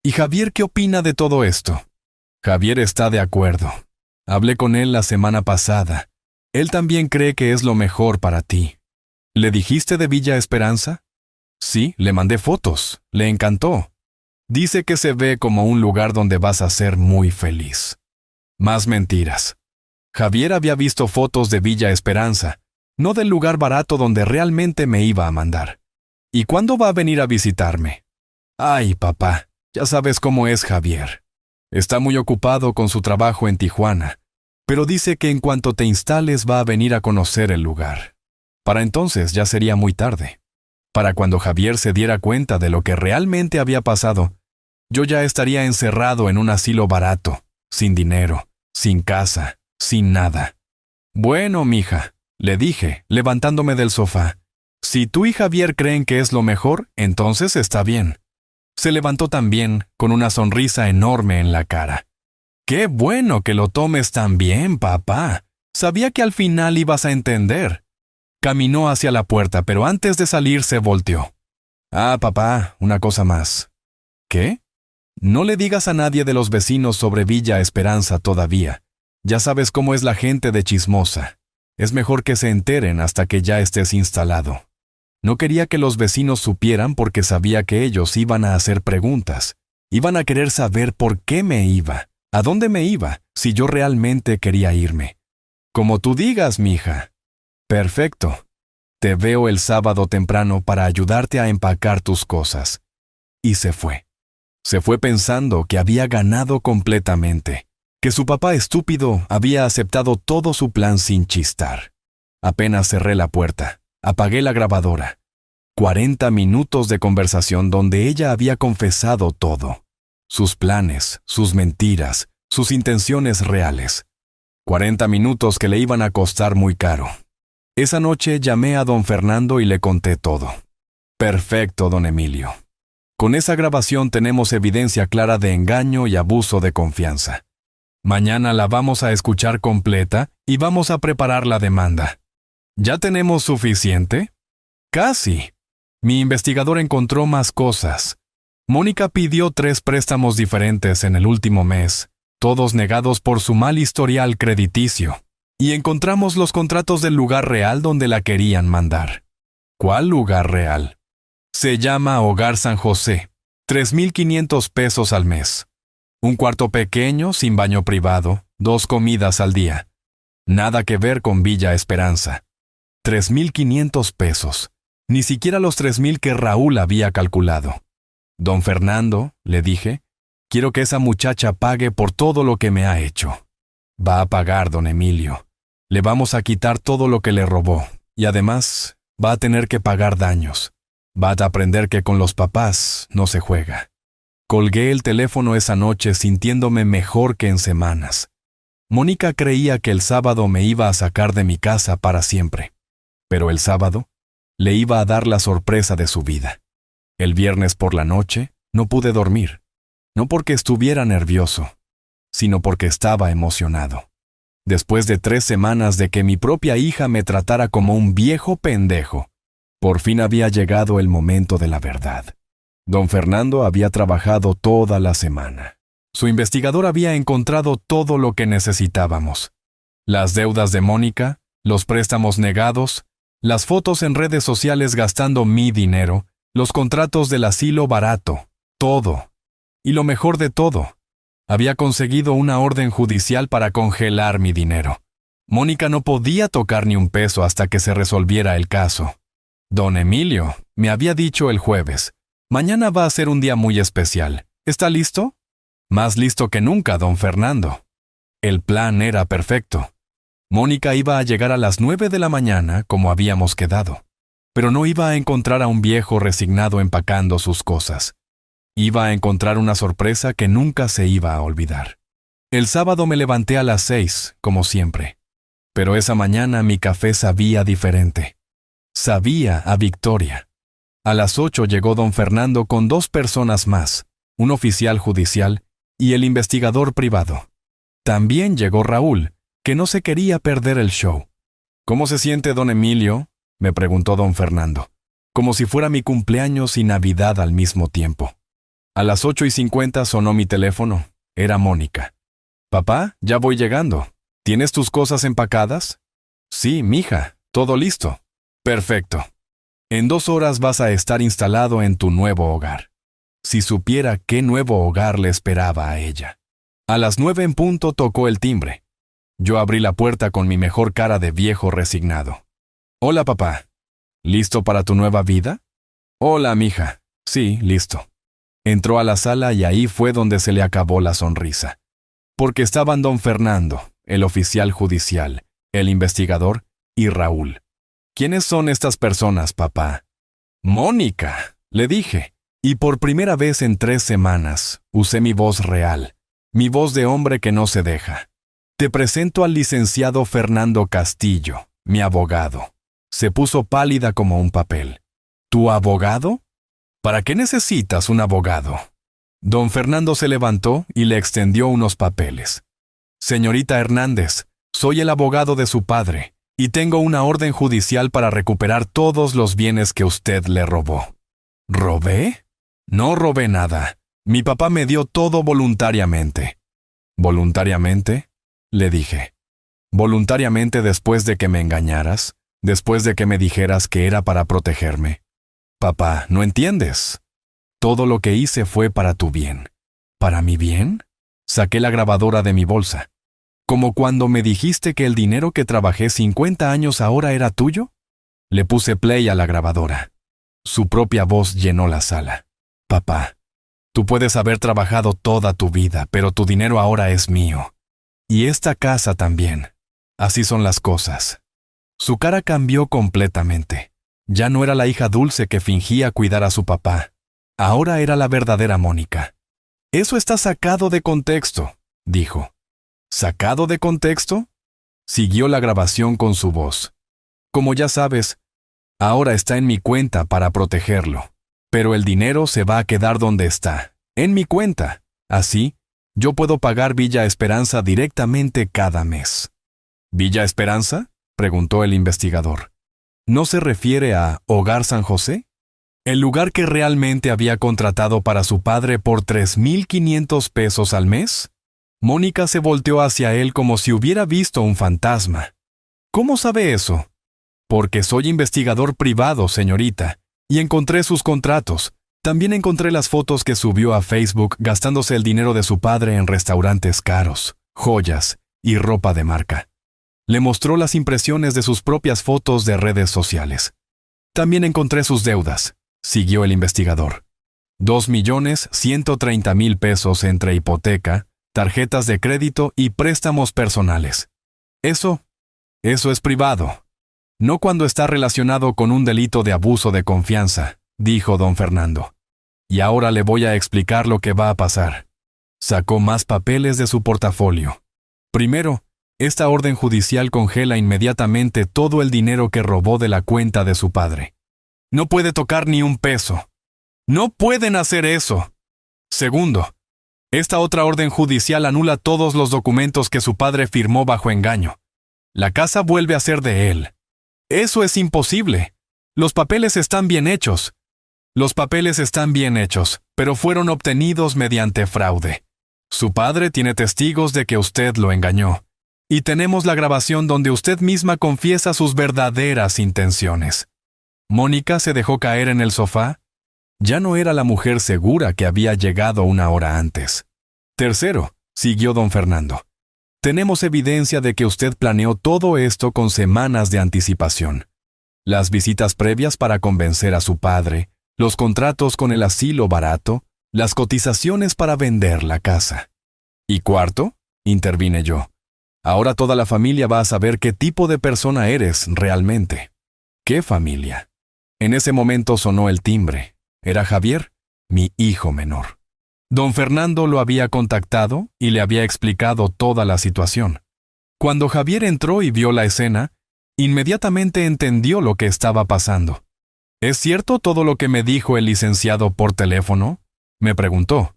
¿Y Javier qué opina de todo esto? Javier está de acuerdo. Hablé con él la semana pasada. Él también cree que es lo mejor para ti. ¿Le dijiste de Villa Esperanza? Sí, le mandé fotos. Le encantó. Dice que se ve como un lugar donde vas a ser muy feliz. Más mentiras. Javier había visto fotos de Villa Esperanza, no del lugar barato donde realmente me iba a mandar. ¿Y cuándo va a venir a visitarme? Ay, papá, ya sabes cómo es Javier. Está muy ocupado con su trabajo en Tijuana, pero dice que en cuanto te instales va a venir a conocer el lugar. Para entonces ya sería muy tarde. Para cuando Javier se diera cuenta de lo que realmente había pasado, yo ya estaría encerrado en un asilo barato, sin dinero, sin casa, sin nada. Bueno, mija, le dije, levantándome del sofá. Si tú y Javier creen que es lo mejor, entonces está bien. Se levantó también, con una sonrisa enorme en la cara. ¡Qué bueno que lo tomes tan bien, papá! Sabía que al final ibas a entender. Caminó hacia la puerta, pero antes de salir se volteó. Ah, papá, una cosa más. ¿Qué? No le digas a nadie de los vecinos sobre Villa Esperanza todavía. Ya sabes cómo es la gente de chismosa. Es mejor que se enteren hasta que ya estés instalado. No quería que los vecinos supieran porque sabía que ellos iban a hacer preguntas. Iban a querer saber por qué me iba, a dónde me iba, si yo realmente quería irme. Como tú digas, mija. Perfecto. Te veo el sábado temprano para ayudarte a empacar tus cosas. Y se fue. Se fue pensando que había ganado completamente, que su papá estúpido había aceptado todo su plan sin chistar. Apenas cerré la puerta, apagué la grabadora. 40 minutos de conversación donde ella había confesado todo. Sus planes, sus mentiras, sus intenciones reales. 40 minutos que le iban a costar muy caro. Esa noche llamé a don Fernando y le conté todo. Perfecto, don Emilio. Con esa grabación tenemos evidencia clara de engaño y abuso de confianza. Mañana la vamos a escuchar completa y vamos a preparar la demanda. ¿Ya tenemos suficiente? Casi. Mi investigador encontró más cosas. Mónica pidió 3 préstamos diferentes en el último mes, todos negados por su mal historial crediticio. Y encontramos los contratos del lugar real donde la querían mandar. ¿Cuál lugar real? Se llama Hogar San José. 3,500 pesos al mes. Un cuarto pequeño, sin baño privado, 2 comidas al día. Nada que ver con Villa Esperanza. 3,500 pesos. Ni siquiera los 3,000 que Raúl había calculado. Don Fernando, le dije, quiero que esa muchacha pague por todo lo que me ha hecho. Va a pagar, don Emilio. Le vamos a quitar todo lo que le robó. Y además, va a tener que pagar daños. Va a aprender que con los papás no se juega. Colgué el teléfono esa noche sintiéndome mejor que en semanas. Mónica creía que el sábado me iba a sacar de mi casa para siempre. Pero el sábado le iba a dar la sorpresa de su vida. El viernes por la noche no pude dormir. No porque estuviera nervioso, sino porque estaba emocionado. Después de 3 semanas de que mi propia hija me tratara como un viejo pendejo, por fin había llegado el momento de la verdad. Don Fernando había trabajado toda la semana. Su investigador había encontrado todo lo que necesitábamos. Las deudas de Mónica, los préstamos negados, las fotos en redes sociales gastando mi dinero, los contratos del asilo barato, todo. Y lo mejor de todo, había conseguido una orden judicial para congelar mi dinero. Mónica no podía tocar ni un peso hasta que se resolviera el caso. Don Emilio me había dicho el jueves, mañana va a ser un día muy especial. ¿Está listo? Más listo que nunca, don Fernando. El plan era perfecto. Mónica iba a llegar a las 9 de la mañana, como habíamos quedado. Pero no iba a encontrar a un viejo resignado empacando sus cosas. Iba a encontrar una sorpresa que nunca se iba a olvidar. El sábado me levanté a las 6, como siempre. Pero esa mañana mi café sabía diferente. Sabía a victoria. A las 8 llegó don Fernando con 2 personas más, un oficial judicial y el investigador privado. También llegó Raúl, que no se quería perder el show. ¿Cómo se siente don Emilio?, me preguntó don Fernando, como si fuera mi cumpleaños y Navidad al mismo tiempo. A las 8:50 sonó mi teléfono. Era Mónica. «Papá, ya voy llegando. ¿Tienes tus cosas empacadas?» «Sí, mija, todo listo». «Perfecto. En 2 horas vas a estar instalado en tu nuevo hogar». Si supiera qué nuevo hogar le esperaba a ella. A las 9 en punto tocó el timbre. Yo abrí la puerta con mi mejor cara de viejo resignado. «Hola, papá. ¿Listo para tu nueva vida?» «Hola, mija. Sí, listo». Entró a la sala y ahí fue donde se le acabó la sonrisa. Porque estaban don Fernando, el oficial judicial, el investigador y Raúl. «¿Quiénes son estas personas, papá?» «Mónica», le dije. Y por primera vez en 3 semanas, usé mi voz real, mi voz de hombre que no se deja. «Te presento al licenciado Fernando Castillo, mi abogado». Se puso pálida como un papel. «¿Tu abogado? ¿Para qué necesitas un abogado?» Don Fernando se levantó y le extendió unos papeles. «Señorita Hernández, Soy el abogado de su padre, y tengo una orden judicial para recuperar todos los bienes que usted le robó. ¿Robé? No robé nada. Mi papá me dio todo voluntariamente. ¿Voluntariamente? Le dije. ¿Voluntariamente después de que me engañaras? ¿Después de que me dijeras que era para protegerme? Papá, ¿no entiendes? Todo lo que hice fue para tu bien. ¿Para mi bien? Saqué la grabadora de mi bolsa. ¿Como cuando me dijiste que el dinero que trabajé 50 años ahora era tuyo? Le puse play a la grabadora. Su propia voz llenó la sala. Papá, tú puedes haber trabajado toda tu vida, pero tu dinero ahora es mío. Y esta casa también. Así son las cosas. Su cara cambió completamente. Ya no era la hija dulce que fingía cuidar a su papá. Ahora era la verdadera Mónica. Eso está sacado de contexto, dijo. ¿Sacado de contexto? Siguió la grabación con su voz. Como ya sabes, ahora está en mi cuenta para protegerlo. Pero el dinero se va a quedar donde está, en mi cuenta. Así, yo puedo pagar Villa Esperanza directamente cada mes. ¿Villa Esperanza?, preguntó el investigador. ¿No se refiere a Hogar San José? El lugar que realmente había contratado para su padre por 3,500 pesos al mes. Mónica se volteó hacia él como si hubiera visto un fantasma. ¿Cómo sabe eso? Porque soy investigador privado, señorita, y encontré sus contratos. También encontré las fotos que subió a Facebook gastándose el dinero de su padre en restaurantes caros, joyas y ropa de marca. Le mostró las impresiones de sus propias fotos de redes sociales. También encontré sus deudas, siguió el investigador. 2,130,000 pesos entre hipoteca, tarjetas de crédito y préstamos personales. Eso es privado. No cuando está relacionado con un delito de abuso de confianza, dijo don Fernando. Y ahora le voy a explicar lo que va a pasar. Sacó más papeles de su portafolio. Primero, esta orden judicial congela inmediatamente todo el dinero que robó de la cuenta de su padre. No puede tocar ni un peso. ¡No pueden hacer eso! Segundo, esta otra orden judicial anula todos los documentos que su padre firmó bajo engaño. La casa vuelve a ser de él. Eso es imposible. Los papeles están bien hechos. Los papeles están bien hechos, pero fueron obtenidos mediante fraude. Su padre tiene testigos de que usted lo engañó. Y tenemos la grabación donde usted misma confiesa sus verdaderas intenciones. Mónica se dejó caer en el sofá. Ya no era la mujer segura que había llegado una hora antes. Tercero, siguió don Fernando. Tenemos evidencia de que usted planeó todo esto con semanas de anticipación. Las visitas previas para convencer a su padre, los contratos con el asilo barato, las cotizaciones para vender la casa. Y cuarto, intervine yo. Ahora toda la familia va a saber qué tipo de persona eres realmente. ¿Qué familia? En ese momento sonó el timbre. Era Javier, mi hijo menor. Don Fernando lo había contactado y le había explicado toda la situación. Cuando Javier entró y vio la escena, inmediatamente entendió lo que estaba pasando. ¿Es cierto todo lo que me dijo el licenciado por teléfono?, me preguntó.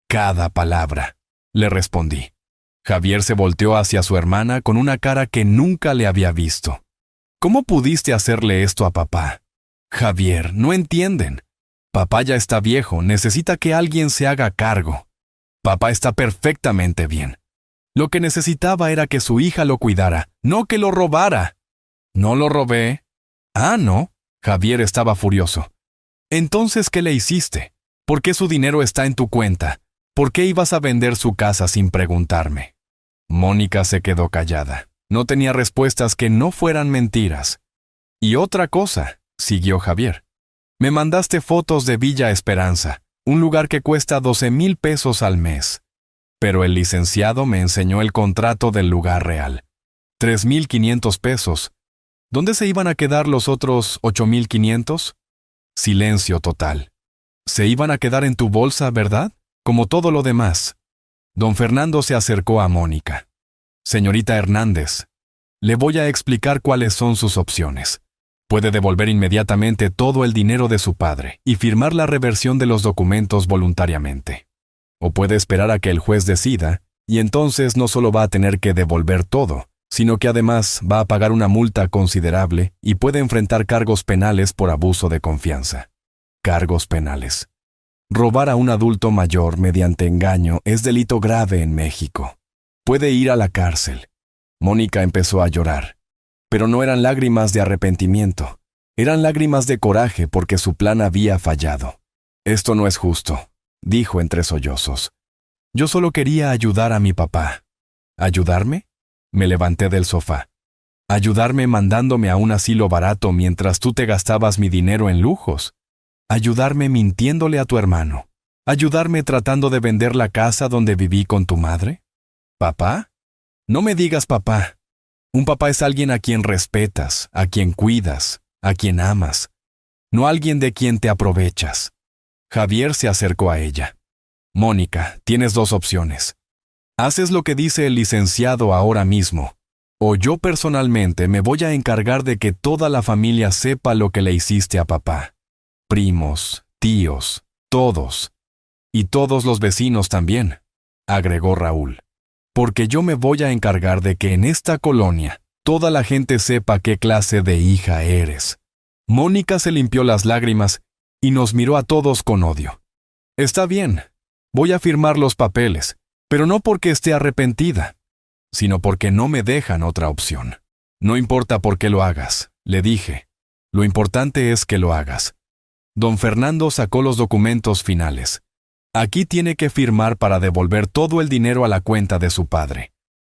Cada palabra, le respondí. Javier se volteó hacia su hermana con una cara que nunca le había visto. ¿Cómo pudiste hacerle esto a papá? Javier, no entienden. Papá ya está viejo, necesita que alguien se haga cargo. Papá está perfectamente bien. Lo que necesitaba era que su hija lo cuidara, no que lo robara. ¿No lo robé? Ah, no. Javier estaba furioso. Entonces, ¿qué le hiciste? ¿Por qué su dinero está en tu cuenta? ¿Por qué ibas a vender su casa sin preguntarme? Mónica se quedó callada. No tenía respuestas que no fueran mentiras. Y otra cosa, siguió Javier. Me mandaste fotos de Villa Esperanza, un lugar que cuesta 12,000 pesos al mes. Pero el licenciado me enseñó el contrato del lugar real. 3,500 pesos. ¿Dónde se iban a quedar los otros 8,500? Silencio total. Se iban a quedar en tu bolsa, ¿verdad? Como todo lo demás. Don Fernando se acercó a Mónica. Señorita Hernández, le voy a explicar cuáles son sus opciones. Puede devolver inmediatamente todo el dinero de su padre y firmar la reversión de los documentos voluntariamente. O puede esperar a que el juez decida, y entonces no solo va a tener que devolver todo, sino que además va a pagar una multa considerable y puede enfrentar cargos penales por abuso de confianza. Cargos penales. Robar a un adulto mayor mediante engaño es delito grave en México. Puede ir a la cárcel. Mónica empezó a llorar. Pero no eran lágrimas de arrepentimiento. Eran lágrimas de coraje porque su plan había fallado. Esto no es justo, dijo entre sollozos. Yo solo quería ayudar a mi papá. ¿Ayudarme? Me levanté del sofá. ¿Ayudarme mandándome a un asilo barato mientras tú te gastabas mi dinero en lujos? ¿Ayudarme mintiéndole a tu hermano? ¿Ayudarme tratando de vender la casa donde viví con tu madre? ¿Papá? No me digas papá. Un papá es alguien a quien respetas, a quien cuidas, a quien amas, no alguien de quien te aprovechas. Javier se acercó a ella. Mónica, tienes dos opciones. Haces lo que dice el licenciado ahora mismo, o yo personalmente me voy a encargar de que toda la familia sepa lo que le hiciste a papá. Primos, tíos, todos. Y todos los vecinos también, agregó Raúl. Porque yo me voy a encargar de que en esta colonia toda la gente sepa qué clase de hija eres. Mónica se limpió las lágrimas y nos miró a todos con odio. Está bien, voy a firmar los papeles, pero no porque esté arrepentida, sino porque no me dejan otra opción. No importa por qué lo hagas, le dije. Lo importante es que lo hagas. Don Fernando sacó los documentos finales. Aquí tiene que firmar para devolver todo el dinero a la cuenta de su padre.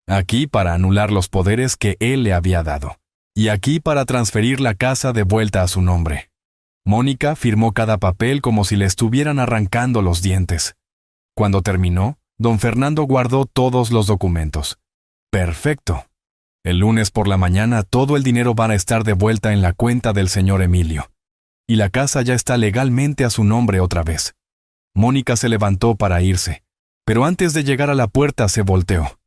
Aquí para anular los poderes que él le había dado. Y aquí para transferir la casa de vuelta a su nombre. Mónica firmó cada papel como si le estuvieran arrancando los dientes. Cuando terminó, don Fernando guardó todos los documentos. Perfecto. El lunes por la mañana todo el dinero va a estar de vuelta en la cuenta del señor Emilio. Y la casa ya está legalmente a su nombre otra vez. Mónica se levantó para irse, pero antes de llegar a la puerta se volteó.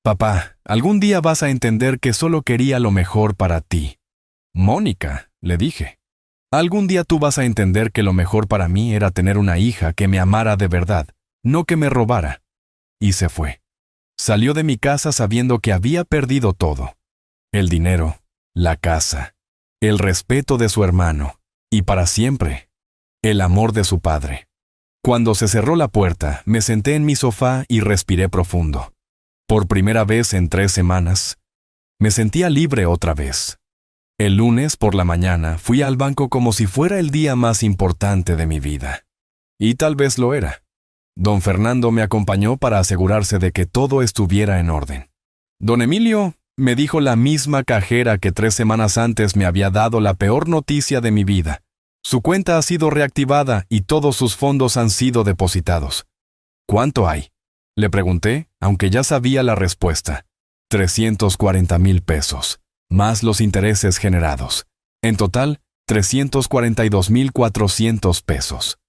Papá, algún día vas a entender que solo quería lo mejor para ti. Mónica, le dije. Algún día tú vas a entender que lo mejor para mí era tener una hija que me amara de verdad, no que me robara. Y se fue. Salió de mi casa sabiendo que había perdido todo. El dinero, la casa, el respeto de su hermano, y para siempre, el amor de su padre. Cuando se cerró la puerta, me senté en mi sofá y respiré profundo. Por primera vez en 3 semanas, me sentía libre otra vez. El lunes por la mañana fui al banco como si fuera el día más importante de mi vida. Y tal vez lo era. Don Fernando me acompañó para asegurarse de que todo estuviera en orden. Don Emilio, me dijo la misma cajera que 3 semanas antes me había dado la peor noticia de mi vida. Su cuenta ha sido reactivada y todos sus fondos han sido depositados. ¿Cuánto hay? Le pregunté, aunque ya sabía la respuesta. 340,000 pesos, más los intereses generados. En total, 342,400 pesos.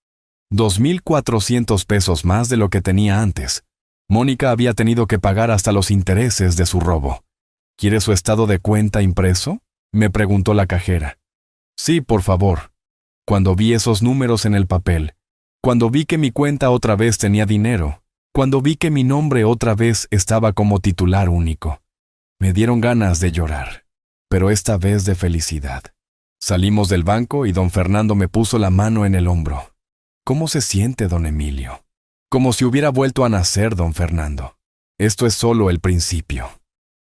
2,400 pesos más de lo que tenía antes. Mónica había tenido que pagar hasta los intereses de su robo. ¿Quiere su estado de cuenta impreso? Me preguntó la cajera. Sí, por favor. Cuando vi esos números en el papel, cuando vi que mi cuenta otra vez tenía dinero, cuando vi que mi nombre otra vez estaba como titular único, me dieron ganas de llorar, pero esta vez de felicidad. Salimos del banco y don Fernando me puso la mano en el hombro. ¿Cómo se siente, don Emilio? Como si hubiera vuelto a nacer, don Fernando. Esto es solo el principio.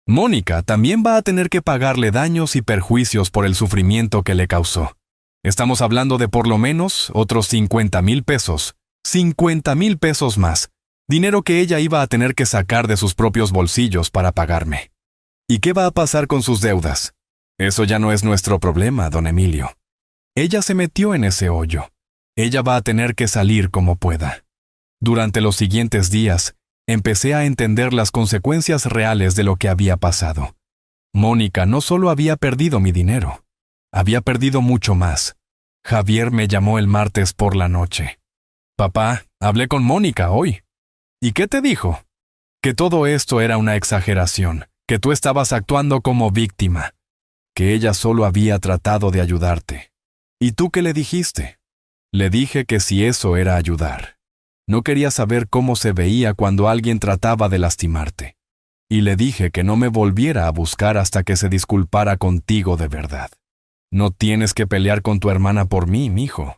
Mónica también va a tener que pagarle daños y perjuicios por el sufrimiento que le causó. Estamos hablando de por lo menos otros 50,000 pesos. 50,000 pesos más. Dinero que ella iba a tener que sacar de sus propios bolsillos para pagarme. ¿Y qué va a pasar con sus deudas? Eso ya no es nuestro problema, don Emilio. Ella se metió en ese hoyo. Ella va a tener que salir como pueda. Durante los siguientes días, empecé a entender las consecuencias reales de lo que había pasado. Mónica no solo había perdido mi dinero, había perdido mucho más. Javier me llamó el martes por la noche. Papá, hablé con Mónica hoy. ¿Y qué te dijo? Que todo esto era una exageración, que tú estabas actuando como víctima, que ella solo había tratado de ayudarte. ¿Y tú qué le dijiste? Le dije que si eso era ayudar. No quería saber cómo se veía cuando alguien trataba de lastimarte. y le dije que no me volviera a buscar hasta que se disculpara contigo de verdad. No tienes que pelear con tu hermana por mí, mijo.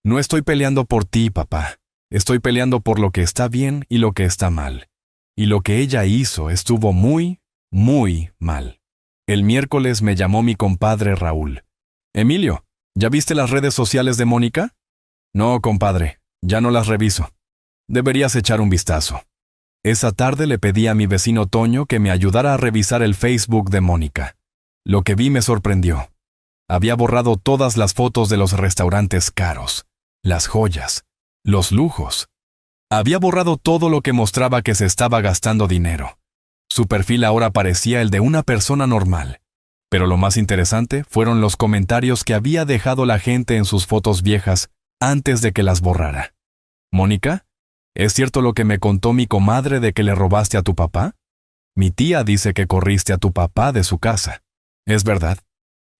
No estoy peleando por ti, papá. Estoy peleando por lo que está bien y lo que está mal. Y lo que ella hizo estuvo muy, muy mal. El miércoles me llamó mi compadre Raúl. Emilio, ¿ya viste las redes sociales de Mónica? No, compadre, ya no las reviso. Deberías echar un vistazo. Esa tarde le pedí a mi vecino Toño que me ayudara a revisar el Facebook de Mónica. Lo que vi me sorprendió. Había borrado todas las fotos de los restaurantes caros, las joyas, los lujos. Había borrado todo lo que mostraba que se estaba gastando dinero. Su perfil ahora parecía el de una persona normal. Pero lo más interesante fueron los comentarios que había dejado la gente en sus fotos viejas antes de que las borrara. Mónica, ¿es cierto lo que me contó mi comadre de que le robaste a tu papá? Mi tía dice que corriste a tu papá de su casa. ¿Es verdad?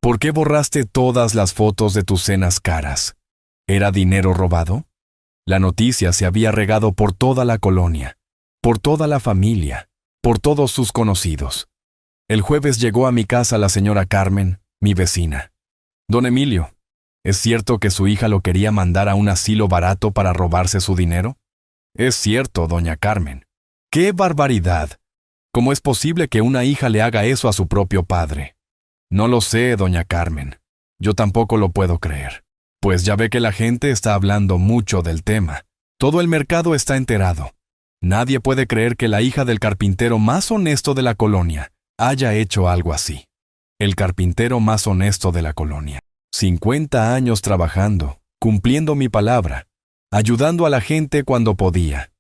¿Por qué borraste todas las fotos de tus cenas caras? ¿Era dinero robado? La noticia se había regado por toda la colonia, por toda la familia, por todos sus conocidos. El jueves llegó a mi casa la señora Carmen, mi vecina. Don Emilio, ¿es cierto que su hija lo quería mandar a un asilo barato para robarse su dinero? Es cierto, doña Carmen. ¡Qué barbaridad! ¿Cómo es posible que una hija le haga eso a su propio padre? No lo sé, doña Carmen. Yo tampoco lo puedo creer. Pues ya ve que la gente está hablando mucho del tema. Todo el mercado está enterado. Nadie puede creer que la hija del carpintero más honesto de la colonia haya hecho algo así. El carpintero más honesto de la colonia. 50 años trabajando, cumpliendo mi palabra, ayudando a la gente cuando podía.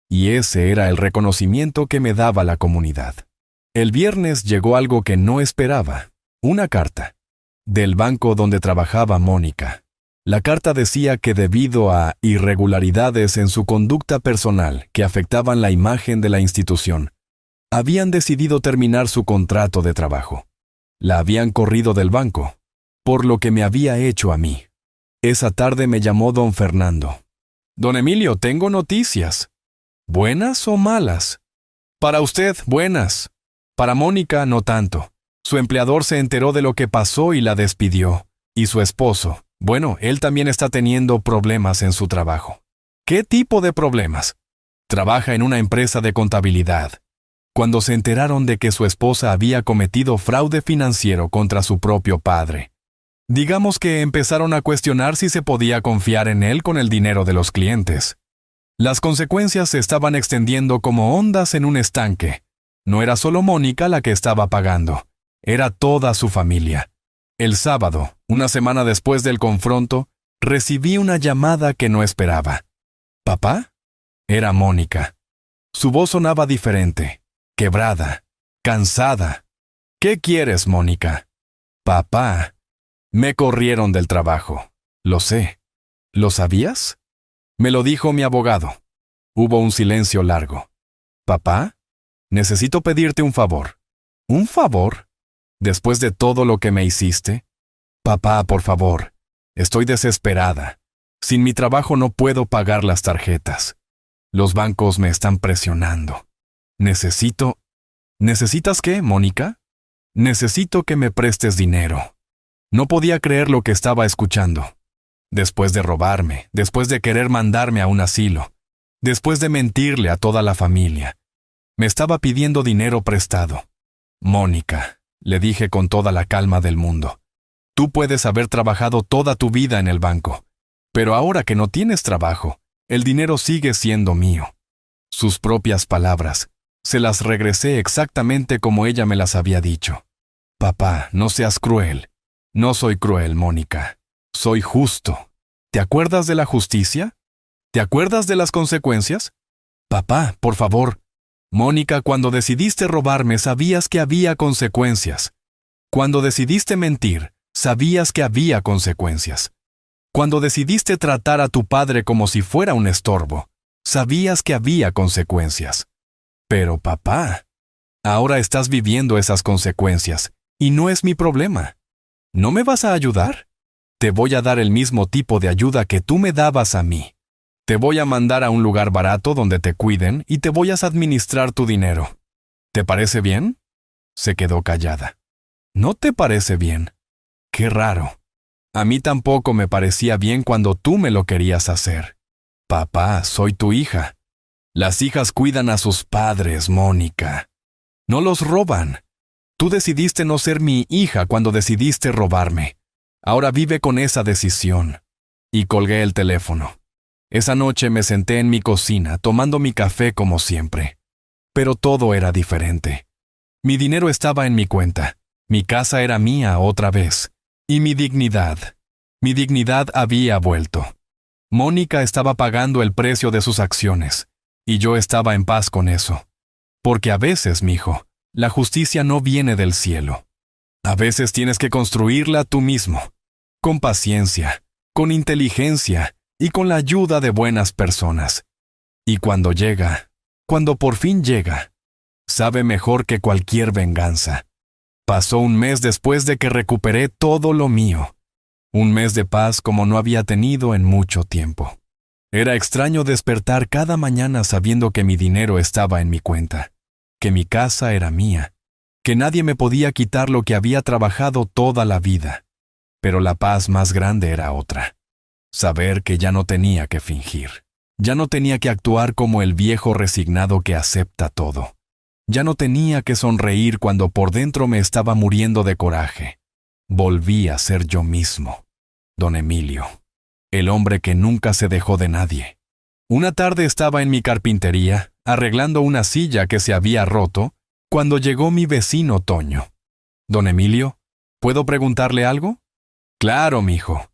Y ese era el reconocimiento que me daba la comunidad. El viernes llegó algo que no esperaba. Una carta. Del banco donde trabajaba Mónica. La carta decía que debido a irregularidades en su conducta personal que afectaban la imagen de la institución, habían decidido terminar su contrato de trabajo. La habían corrido del banco, por lo que me había hecho a mí. Esa tarde me llamó don Fernando. Don Emilio, tengo noticias. ¿Buenas o malas? Para usted, buenas. Para Mónica, no tanto. Su empleador se enteró de lo que pasó y la despidió. Y su esposo, bueno, él también está teniendo problemas en su trabajo. ¿Qué tipo de problemas? Trabaja en una empresa de contabilidad. Cuando se enteraron de que su esposa había cometido fraude financiero contra su propio padre, digamos que empezaron a cuestionar si se podía confiar en él con el dinero de los clientes. Las consecuencias se estaban extendiendo como ondas en un estanque. No era solo Mónica la que estaba pagando, era toda su familia. El sábado, una semana después del confronto, recibí una llamada que no esperaba. ¿Papá? Era Mónica. Su voz sonaba diferente, quebrada, cansada. ¿Qué quieres, Mónica? Papá. Me corrieron del trabajo. Lo sé. ¿Lo sabías? Me lo dijo mi abogado. Hubo un silencio largo. Papá, necesito pedirte un favor. ¿Un favor? Después de todo lo que me hiciste. Papá, por favor. Estoy desesperada. Sin mi trabajo no puedo pagar las tarjetas. Los bancos me están presionando. Necesito... ¿Necesitas qué, Mónica? Necesito que me prestes dinero. No podía creer lo que estaba escuchando. Después de robarme, después de querer mandarme a un asilo, después de mentirle a toda la familia, me estaba pidiendo dinero prestado. Mónica, le dije con toda la calma del mundo, tú puedes haber trabajado toda tu vida en el banco, pero ahora que no tienes trabajo, el dinero sigue siendo mío. Sus propias palabras, se las regresé exactamente como ella me las había dicho. Papá, no seas cruel. No soy cruel, Mónica. Soy justo. ¿Te acuerdas de la justicia? ¿Te acuerdas de las consecuencias? Papá, por favor. Mónica, cuando decidiste robarme, sabías que había consecuencias. Cuando decidiste mentir, sabías que había consecuencias. Cuando decidiste tratar a tu padre como si fuera un estorbo, sabías que había consecuencias. Pero, papá, ahora estás viviendo esas consecuencias, y no es mi problema. ¿No me vas a ayudar? Te voy a dar el mismo tipo de ayuda que tú me dabas a mí. Te voy a mandar a un lugar barato donde te cuiden y te voy a administrar tu dinero. ¿Te parece bien? Se quedó callada. ¿No te parece bien? Qué raro. A mí tampoco me parecía bien cuando tú me lo querías hacer. Papá, soy tu hija. Las hijas cuidan a sus padres, Mónica. No los roban. Tú decidiste no ser mi hija cuando decidiste robarme. Ahora vive con esa decisión. Y colgué el teléfono. Esa noche me senté en mi cocina, tomando mi café como siempre. Pero todo era diferente. Mi dinero estaba en mi cuenta. Mi casa era mía otra vez. Y mi dignidad había vuelto. Mónica estaba pagando el precio de sus acciones. Y yo estaba en paz con eso. Porque a veces, mijo, la justicia no viene del cielo. A veces tienes que construirla tú mismo. Con paciencia, con inteligencia y con la ayuda de buenas personas. Y cuando por fin llega, sabe mejor que cualquier venganza. Pasó un mes después de que recuperé todo lo mío. Un mes de paz como no había tenido en mucho tiempo. Era extraño despertar cada mañana sabiendo que mi dinero estaba en mi cuenta, que mi casa era mía, que nadie me podía quitar lo que había trabajado toda la vida. Pero la paz más grande era otra. Saber que ya no tenía que fingir. Ya no tenía que actuar como el viejo resignado que acepta todo. Ya no tenía que sonreír cuando por dentro me estaba muriendo de coraje. Volví a ser yo mismo. Don Emilio, el hombre que nunca se dejó de nadie. Una tarde estaba en mi carpintería, arreglando una silla que se había roto, cuando llegó mi vecino Toño. Don Emilio, ¿puedo preguntarle algo? Claro, mijo.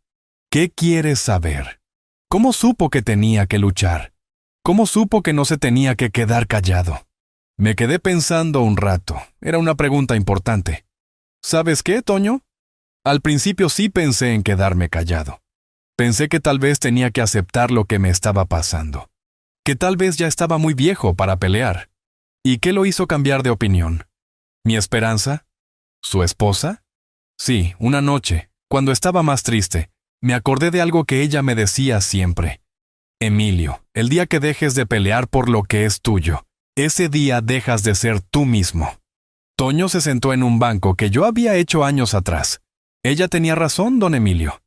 ¿Qué quieres saber? ¿Cómo supo que tenía que luchar? ¿Cómo supo que no se tenía que quedar callado? Me quedé pensando un rato. Era una pregunta importante. ¿Sabes qué, Toño? Al principio sí pensé en quedarme callado. Pensé que tal vez tenía que aceptar lo que me estaba pasando. Que tal vez ya estaba muy viejo para pelear. ¿Y qué lo hizo cambiar de opinión? ¿Mi esperanza? ¿Su esposa? Sí, una noche, cuando estaba más triste, me acordé de algo que ella me decía siempre. Emilio, el día que dejes de pelear por lo que es tuyo, ese día dejas de ser tú mismo. Toño se sentó en un banco que yo había hecho años atrás. Ella tenía razón, don Emilio.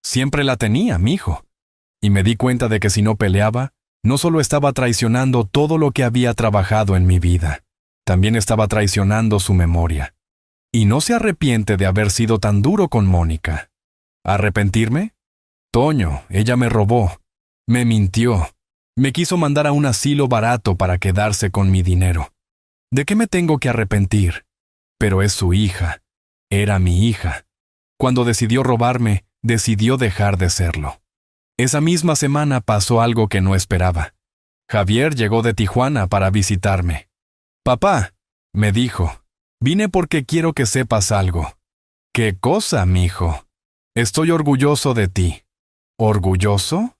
Siempre la tenía, mijo. Y me di cuenta de que si no peleaba, no solo estaba traicionando todo lo que había trabajado en mi vida, también estaba traicionando su memoria. Y no se arrepiente de haber sido tan duro con Mónica. ¿Arrepentirme? Toño, ella me robó, me mintió, me quiso mandar a un asilo barato para quedarse con mi dinero. ¿De qué me tengo que arrepentir? Pero es su hija, era mi hija. Cuando decidió robarme, decidió dejar de serlo. Esa misma semana pasó algo que no esperaba. Javier llegó de Tijuana para visitarme. Papá, me dijo, vine porque quiero que sepas algo. ¿Qué cosa, mijo? Estoy orgulloso de ti. ¿Orgulloso?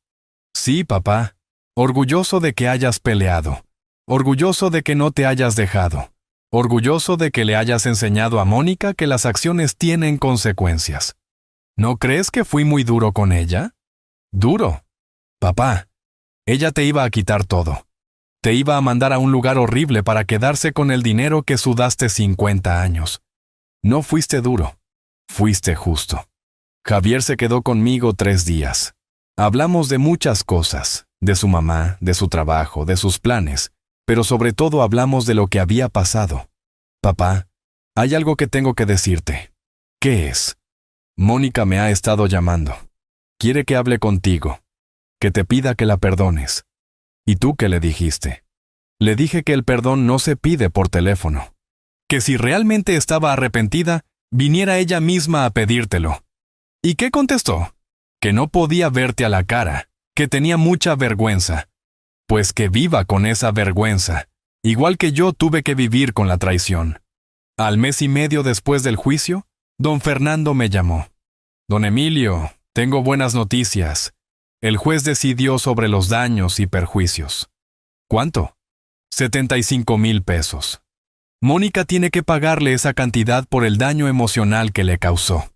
Sí, papá. Orgulloso de que hayas peleado. Orgulloso de que no te hayas dejado. Orgulloso de que le hayas enseñado a Mónica que las acciones tienen consecuencias. ¿No crees que fui muy duro con ella? Duro. Papá, ella te iba a quitar todo. Te iba a mandar a un lugar horrible para quedarse con el dinero que sudaste 50 años. No fuiste duro, fuiste justo. Javier se quedó conmigo 3 días. Hablamos de muchas cosas, de su mamá, de su trabajo, de sus planes, pero sobre todo hablamos de lo que había pasado. Papá, hay algo que tengo que decirte. ¿Qué es? Mónica me ha estado llamando. Quiere que hable contigo, que te pida que la perdones. ¿Y tú qué le dijiste? Le dije que el perdón no se pide por teléfono. Que si realmente estaba arrepentida, viniera ella misma a pedírtelo. ¿Y qué contestó? Que no podía verte a la cara, que tenía mucha vergüenza. Pues que viva con esa vergüenza, igual que yo tuve que vivir con la traición. Al mes y medio después del juicio, don Fernando me llamó. Don Emilio, tengo buenas noticias. El juez decidió sobre los daños y perjuicios. ¿Cuánto? 75,000 pesos. Mónica tiene que pagarle esa cantidad por el daño emocional que le causó.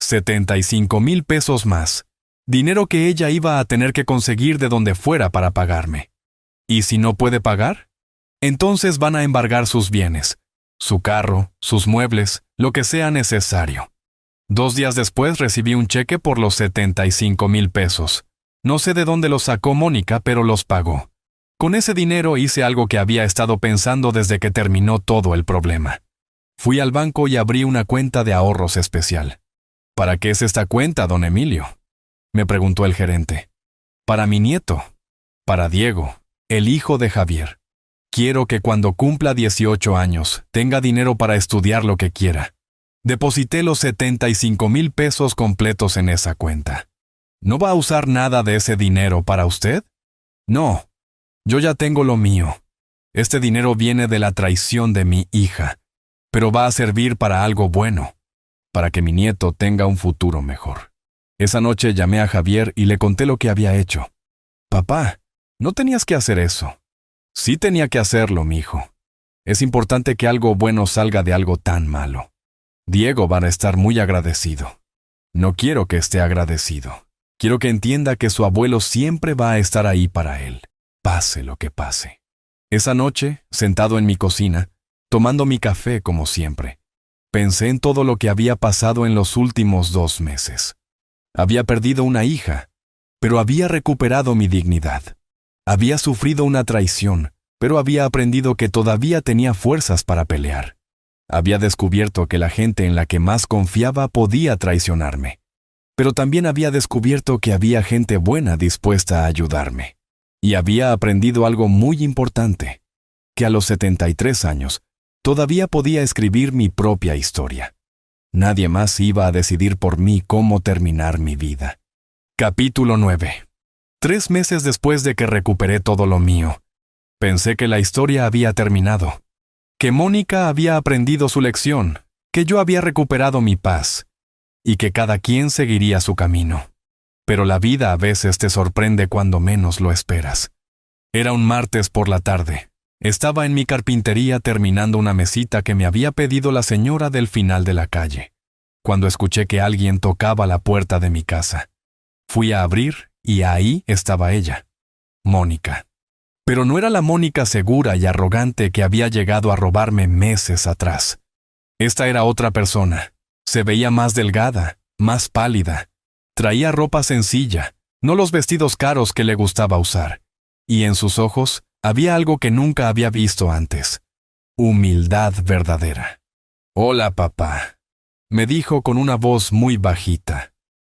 75,000 pesos más. Dinero que ella iba a tener que conseguir de donde fuera para pagarme. ¿Y si no puede pagar? Entonces van a embargar sus bienes, su carro, sus muebles, lo que sea necesario. 2 días después recibí un cheque por los 75,000 pesos. No sé de dónde los sacó Mónica, pero los pagó. Con ese dinero hice algo que había estado pensando desde que terminó todo el problema. Fui al banco y abrí una cuenta de ahorros especial. ¿Para qué es esta cuenta, don Emilio?, me preguntó el gerente. Para mi nieto, para Diego, el hijo de Javier. Quiero que cuando cumpla 18 años tenga dinero para estudiar lo que quiera. Deposité los 75,000 pesos completos en esa cuenta. ¿No va a usar nada de ese dinero para usted? No, yo ya tengo lo mío. Este dinero viene de la traición de mi hija, pero va a servir para algo bueno, para que mi nieto tenga un futuro mejor. Esa noche llamé a Javier y le conté lo que había hecho. Papá, no tenías que hacer eso. Sí tenía que hacerlo, mijo. Es importante que algo bueno salga de algo tan malo. Diego va a estar muy agradecido. No quiero que esté agradecido. Quiero que entienda que su abuelo siempre va a estar ahí para él, pase lo que pase. Esa noche, sentado en mi cocina, tomando mi café como siempre, pensé en todo lo que había pasado en los últimos 2 meses. Había perdido una hija, pero había recuperado mi dignidad. Había sufrido una traición, pero había aprendido que todavía tenía fuerzas para pelear. Había descubierto que la gente en la que más confiaba podía traicionarme, pero también había descubierto que había gente buena dispuesta a ayudarme. Y había aprendido algo muy importante, que a los 73 años todavía podía escribir mi propia historia. Nadie más iba a decidir por mí cómo terminar mi vida. Capítulo 9. 3 meses después de que recuperé todo lo mío, pensé que la historia había terminado, que Mónica había aprendido su lección, que yo había recuperado mi paz, y que cada quien seguiría su camino. Pero la vida a veces te sorprende cuando menos lo esperas. Era un martes por la tarde. Estaba en mi carpintería terminando una mesita que me había pedido la señora del final de la calle, cuando escuché que alguien tocaba la puerta de mi casa. Fui a abrir y ahí estaba ella, Mónica. Pero no era la Mónica segura y arrogante que había llegado a robarme meses atrás. Esta era otra persona. Se veía más delgada, más pálida. Traía ropa sencilla, no los vestidos caros que le gustaba usar. Y en sus ojos había algo que nunca había visto antes. Humildad verdadera. «Hola, papá», me dijo con una voz muy bajita.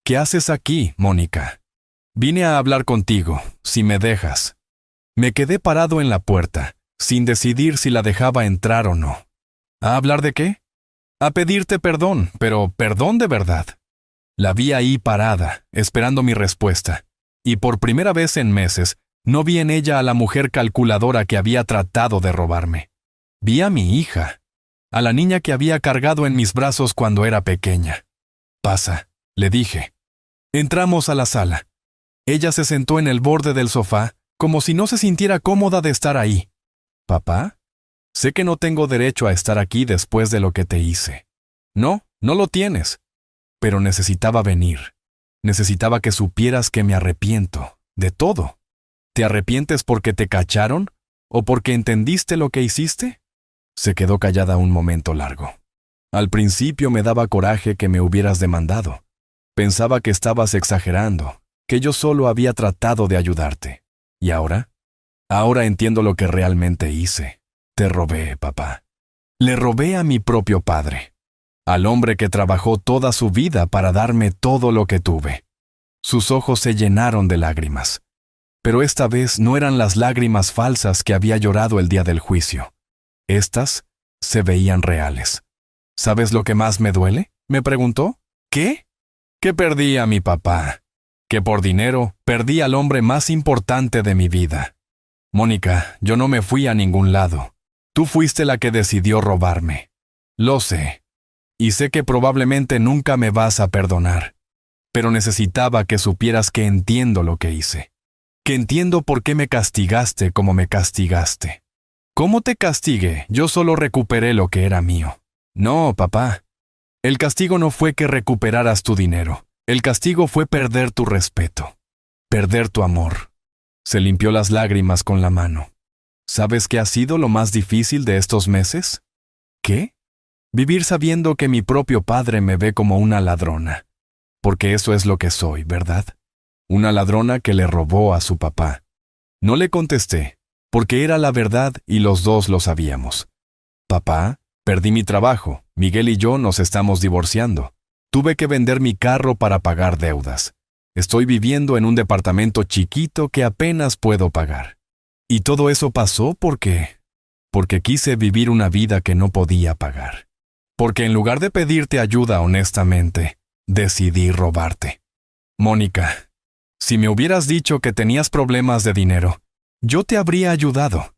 «¿Qué haces aquí, Mónica? Vine a hablar contigo, si me dejas». Me quedé parado en la puerta, sin decidir si la dejaba entrar o no. ¿A hablar de qué? A pedirte perdón, pero perdón de verdad. La vi ahí parada, esperando mi respuesta, y por primera vez en meses, no vi en ella a la mujer calculadora que había tratado de robarme. Vi a mi hija, a la niña que había cargado en mis brazos cuando era pequeña. «Pasa», le dije. Entramos a la sala. Ella se sentó en el borde del sofá, como si no se sintiera cómoda de estar ahí. «¿Papá? Sé que no tengo derecho a estar aquí después de lo que te hice». «No, no lo tienes». Pero necesitaba venir. Necesitaba que supieras que me arrepiento, de todo. ¿Te arrepientes porque te cacharon? ¿O porque entendiste lo que hiciste? Se quedó callada un momento largo. Al principio me daba coraje que me hubieras demandado. Pensaba que estabas exagerando, que yo solo había tratado de ayudarte. ¿Y ahora? Ahora entiendo lo que realmente hice. Te robé, papá. Le robé a mi propio padre, al hombre que trabajó toda su vida para darme todo lo que tuve. Sus ojos se llenaron de lágrimas. Pero esta vez no eran las lágrimas falsas que había llorado el día del juicio. Estas se veían reales. ¿Sabes lo que más me duele?, me preguntó. ¿Qué? Que perdí a mi papá. Que por dinero perdí al hombre más importante de mi vida. Mónica, yo no me fui a ningún lado. Tú fuiste la que decidió robarme. Lo sé. Y sé que probablemente nunca me vas a perdonar. Pero necesitaba que supieras que entiendo lo que hice. Que entiendo por qué me castigaste como me castigaste. ¿Cómo te castigué? Yo solo recuperé lo que era mío. No, papá. El castigo no fue que recuperaras tu dinero. El castigo fue perder tu respeto. Perder tu amor. Se limpió las lágrimas con la mano. ¿Sabes qué ha sido lo más difícil de estos meses? ¿Qué? Vivir sabiendo que mi propio padre me ve como una ladrona. Porque eso es lo que soy, ¿verdad? Una ladrona que le robó a su papá. No le contesté, porque era la verdad y los dos lo sabíamos. Papá, perdí mi trabajo. Miguel y yo nos estamos divorciando. Tuve que vender mi carro para pagar deudas. Estoy viviendo en un departamento chiquito que apenas puedo pagar. Y todo eso pasó porque quise vivir una vida que no podía pagar. Porque en lugar de pedirte ayuda honestamente, decidí robarte. Mónica, si me hubieras dicho que tenías problemas de dinero, yo te habría ayudado.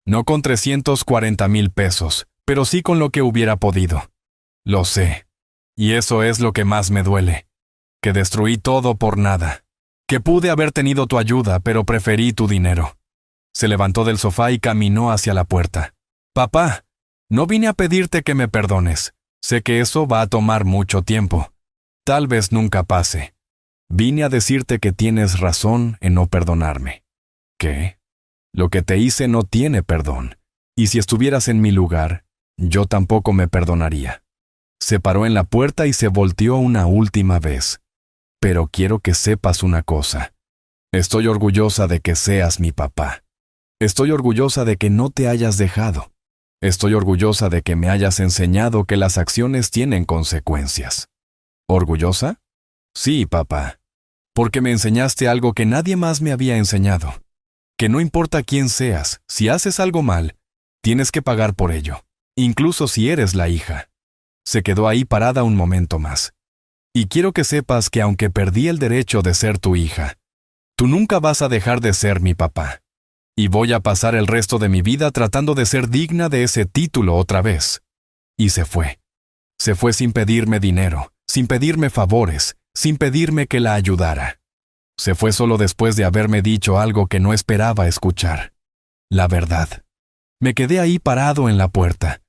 No con 340,000 pesos, pero sí con lo que hubiera podido. Lo sé. Y eso es lo que más me duele. Que destruí todo por nada. Que pude haber tenido tu ayuda, pero preferí tu dinero. Se levantó del sofá y caminó hacia la puerta. Papá, no vine a pedirte que me perdones. Sé que eso va a tomar mucho tiempo. Tal vez nunca pase. Vine a decirte que tienes razón en no perdonarme. ¿Qué? Lo que te hice no tiene perdón. Y si estuvieras en mi lugar, yo tampoco me perdonaría. Se paró en la puerta y se volteó una última vez. Pero quiero que sepas una cosa. Estoy orgullosa de que seas mi papá. Estoy orgullosa de que no te hayas dejado. Estoy orgullosa de que me hayas enseñado que las acciones tienen consecuencias. ¿Orgullosa? Sí, papá. Porque me enseñaste algo que nadie más me había enseñado. Que no importa quién seas, si haces algo mal, tienes que pagar por ello, incluso si eres la hija. Se quedó ahí parada un momento más. Y quiero que sepas que aunque perdí el derecho de ser tu hija, tú nunca vas a dejar de ser mi papá. Y voy a pasar el resto de mi vida tratando de ser digna de ese título otra vez. Y se fue. Se fue sin pedirme dinero, sin pedirme favores, sin pedirme que la ayudara. Se fue solo después de haberme dicho algo que no esperaba escuchar. La verdad. Me quedé ahí parado en la puerta,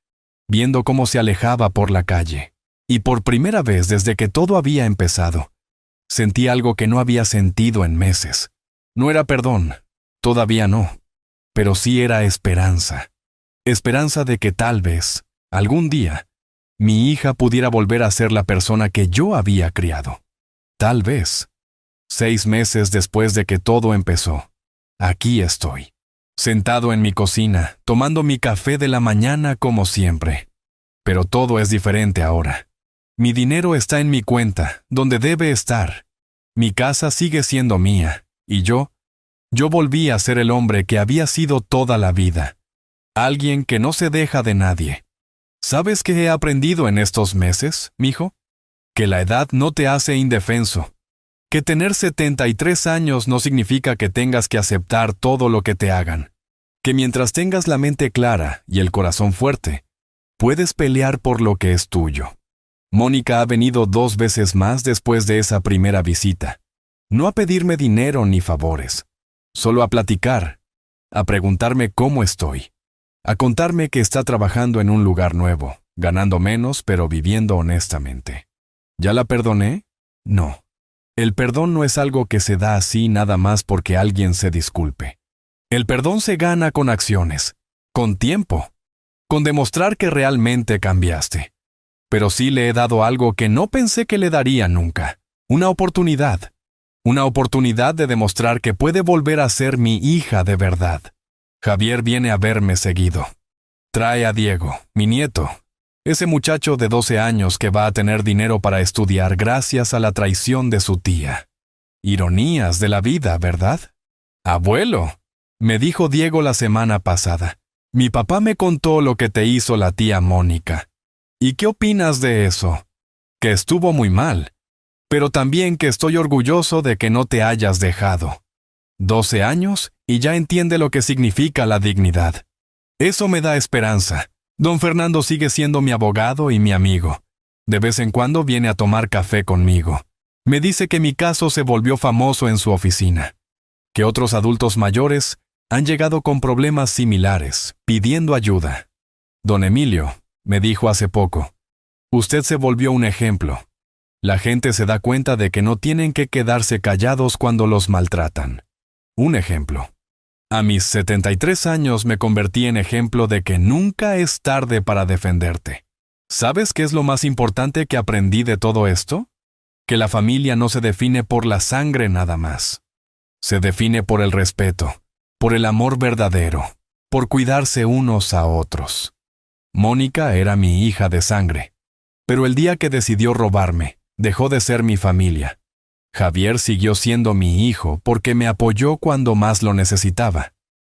viendo cómo se alejaba por la calle. Y por primera vez desde que todo había empezado, sentí algo que no había sentido en meses. No era perdón, todavía no, pero sí era esperanza. Esperanza de que tal vez, algún día, mi hija pudiera volver a ser la persona que yo había criado. Tal vez. 6 meses después de que todo empezó, aquí estoy, sentado en mi cocina, tomando mi café de la mañana como siempre. Pero todo es diferente ahora. Mi dinero está en mi cuenta, donde debe estar. Mi casa sigue siendo mía, y yo volví a ser el hombre que había sido toda la vida. Alguien que no se deja de nadie. ¿Sabes qué he aprendido en estos meses, mijo? Que la edad no te hace indefenso. Que tener 73 años no significa que tengas que aceptar todo lo que te hagan. Que mientras tengas la mente clara y el corazón fuerte, puedes pelear por lo que es tuyo. Mónica ha venido 2 veces más después de esa primera visita. No a pedirme dinero ni favores, solo a platicar, a preguntarme cómo estoy, a contarme que está trabajando en un lugar nuevo, ganando menos pero viviendo honestamente. ¿Ya la perdoné? No. El perdón no es algo que se da así nada más porque alguien se disculpe. El perdón se gana con acciones, con tiempo, con demostrar que realmente cambiaste. Pero sí le he dado algo que no pensé que le daría nunca. Una oportunidad. Una oportunidad de demostrar que puede volver a ser mi hija de verdad. Javier viene a verme seguido. Trae a Diego, mi nieto. Ese muchacho de 12 años que va a tener dinero para estudiar gracias a la traición de su tía. Ironías de la vida, ¿verdad? Abuelo, me dijo Diego la semana pasada. Mi papá me contó lo que te hizo la tía Mónica. ¿Y qué opinas de eso? Que estuvo muy mal, pero también que estoy orgulloso de que no te hayas dejado. 12 años y ya entiende lo que significa la dignidad. Eso me da esperanza. Don Fernando sigue siendo mi abogado y mi amigo. De vez en cuando viene a tomar café conmigo. Me dice que mi caso se volvió famoso en su oficina. Que otros adultos mayores han llegado con problemas similares, pidiendo ayuda. Don Emilio, me dijo hace poco, usted se volvió un ejemplo. La gente se da cuenta de que no tienen que quedarse callados cuando los maltratan. Un ejemplo. A mis 73 años me convertí en ejemplo de que nunca es tarde para defenderte. ¿Sabes qué es lo más importante que aprendí de todo esto? Que la familia no se define por la sangre nada más. Se define por el respeto, por el amor verdadero, por cuidarse unos a otros. Mónica era mi hija de sangre, pero el día que decidió robarme, dejó de ser mi familia. Javier siguió siendo mi hijo porque me apoyó cuando más lo necesitaba.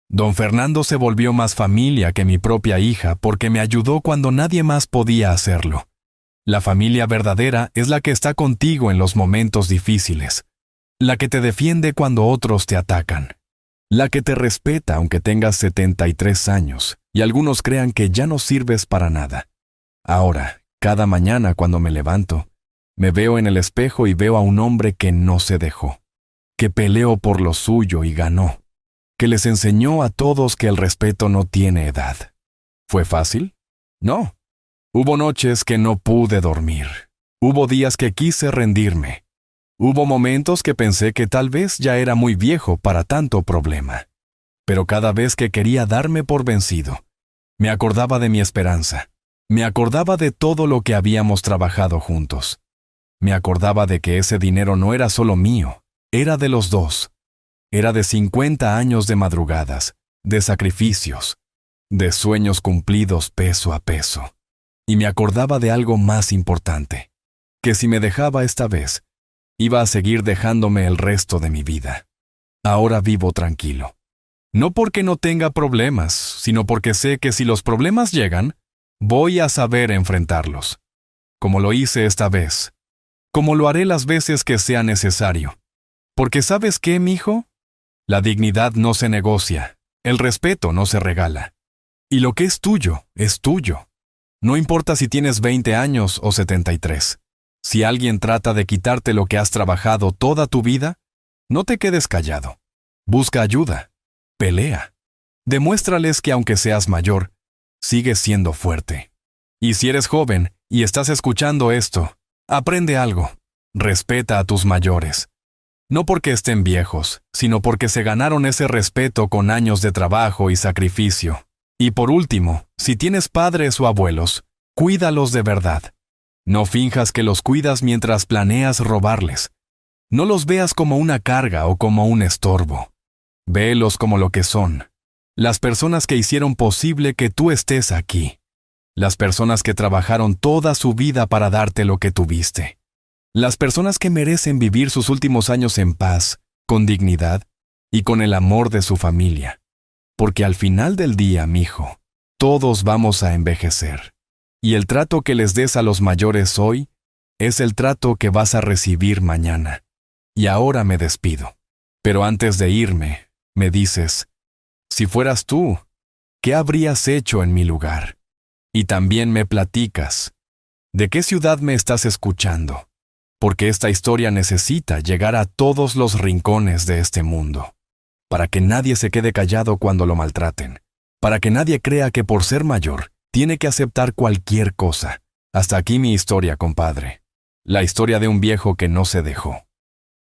Don Fernando se volvió más familia que mi propia hija porque me ayudó cuando nadie más podía hacerlo. La familia verdadera es la que está contigo en los momentos difíciles, la que te defiende cuando otros te atacan, la que te respeta aunque tengas 73 años y algunos crean que ya no sirves para nada. Ahora, cada mañana cuando me levanto, me veo en el espejo y veo a un hombre que no se dejó, que peleó por lo suyo y ganó, que les enseñó a todos que el respeto no tiene edad. ¿Fue fácil? No. Hubo noches que no pude dormir. Hubo días que quise rendirme. Hubo momentos que pensé que tal vez ya era muy viejo para tanto problema. Pero cada vez que quería darme por vencido, me acordaba de mi esperanza. Me acordaba de todo lo que habíamos trabajado juntos. Me acordaba de que ese dinero no era solo mío, era de los dos. Era de 50 años de madrugadas, de sacrificios, de sueños cumplidos peso a peso. Y me acordaba de algo más importante, que si me dejaba esta vez, iba a seguir dejándome el resto de mi vida. Ahora vivo tranquilo. No porque no tenga problemas, sino porque sé que si los problemas llegan, voy a saber enfrentarlos. Como lo hice esta vez. Como lo haré las veces que sea necesario. Porque ¿sabes qué, mijo? La dignidad no se negocia, el respeto no se regala. Y lo que es tuyo, es tuyo. No importa si tienes 20 años o 73. Si alguien trata de quitarte lo que has trabajado toda tu vida, no te quedes callado. Busca ayuda. Pelea. Demuéstrales que aunque seas mayor, sigues siendo fuerte. Y si eres joven y estás escuchando esto, aprende algo. Respeta a tus mayores. No porque estén viejos, sino porque se ganaron ese respeto con años de trabajo y sacrificio. Y por último, si tienes padres o abuelos, cuídalos de verdad. No finjas que los cuidas mientras planeas robarles. No los veas como una carga o como un estorbo. Vélos como lo que son. Las personas que hicieron posible que tú estés aquí. Las personas que trabajaron toda su vida para darte lo que tuviste. Las personas que merecen vivir sus últimos años en paz, con dignidad y con el amor de su familia. Porque al final del día, mijo, todos vamos a envejecer. Y el trato que les des a los mayores hoy es el trato que vas a recibir mañana. Y ahora me despido. Pero antes de irme, me dices, si fueras tú, ¿qué habrías hecho en mi lugar? Y también me platicas, ¿de qué ciudad me estás escuchando? Porque esta historia necesita llegar a todos los rincones de este mundo, para que nadie se quede callado cuando lo maltraten, para que nadie crea que por ser mayor, tiene que aceptar cualquier cosa. Hasta aquí mi historia, compadre. La historia de un viejo que no se dejó.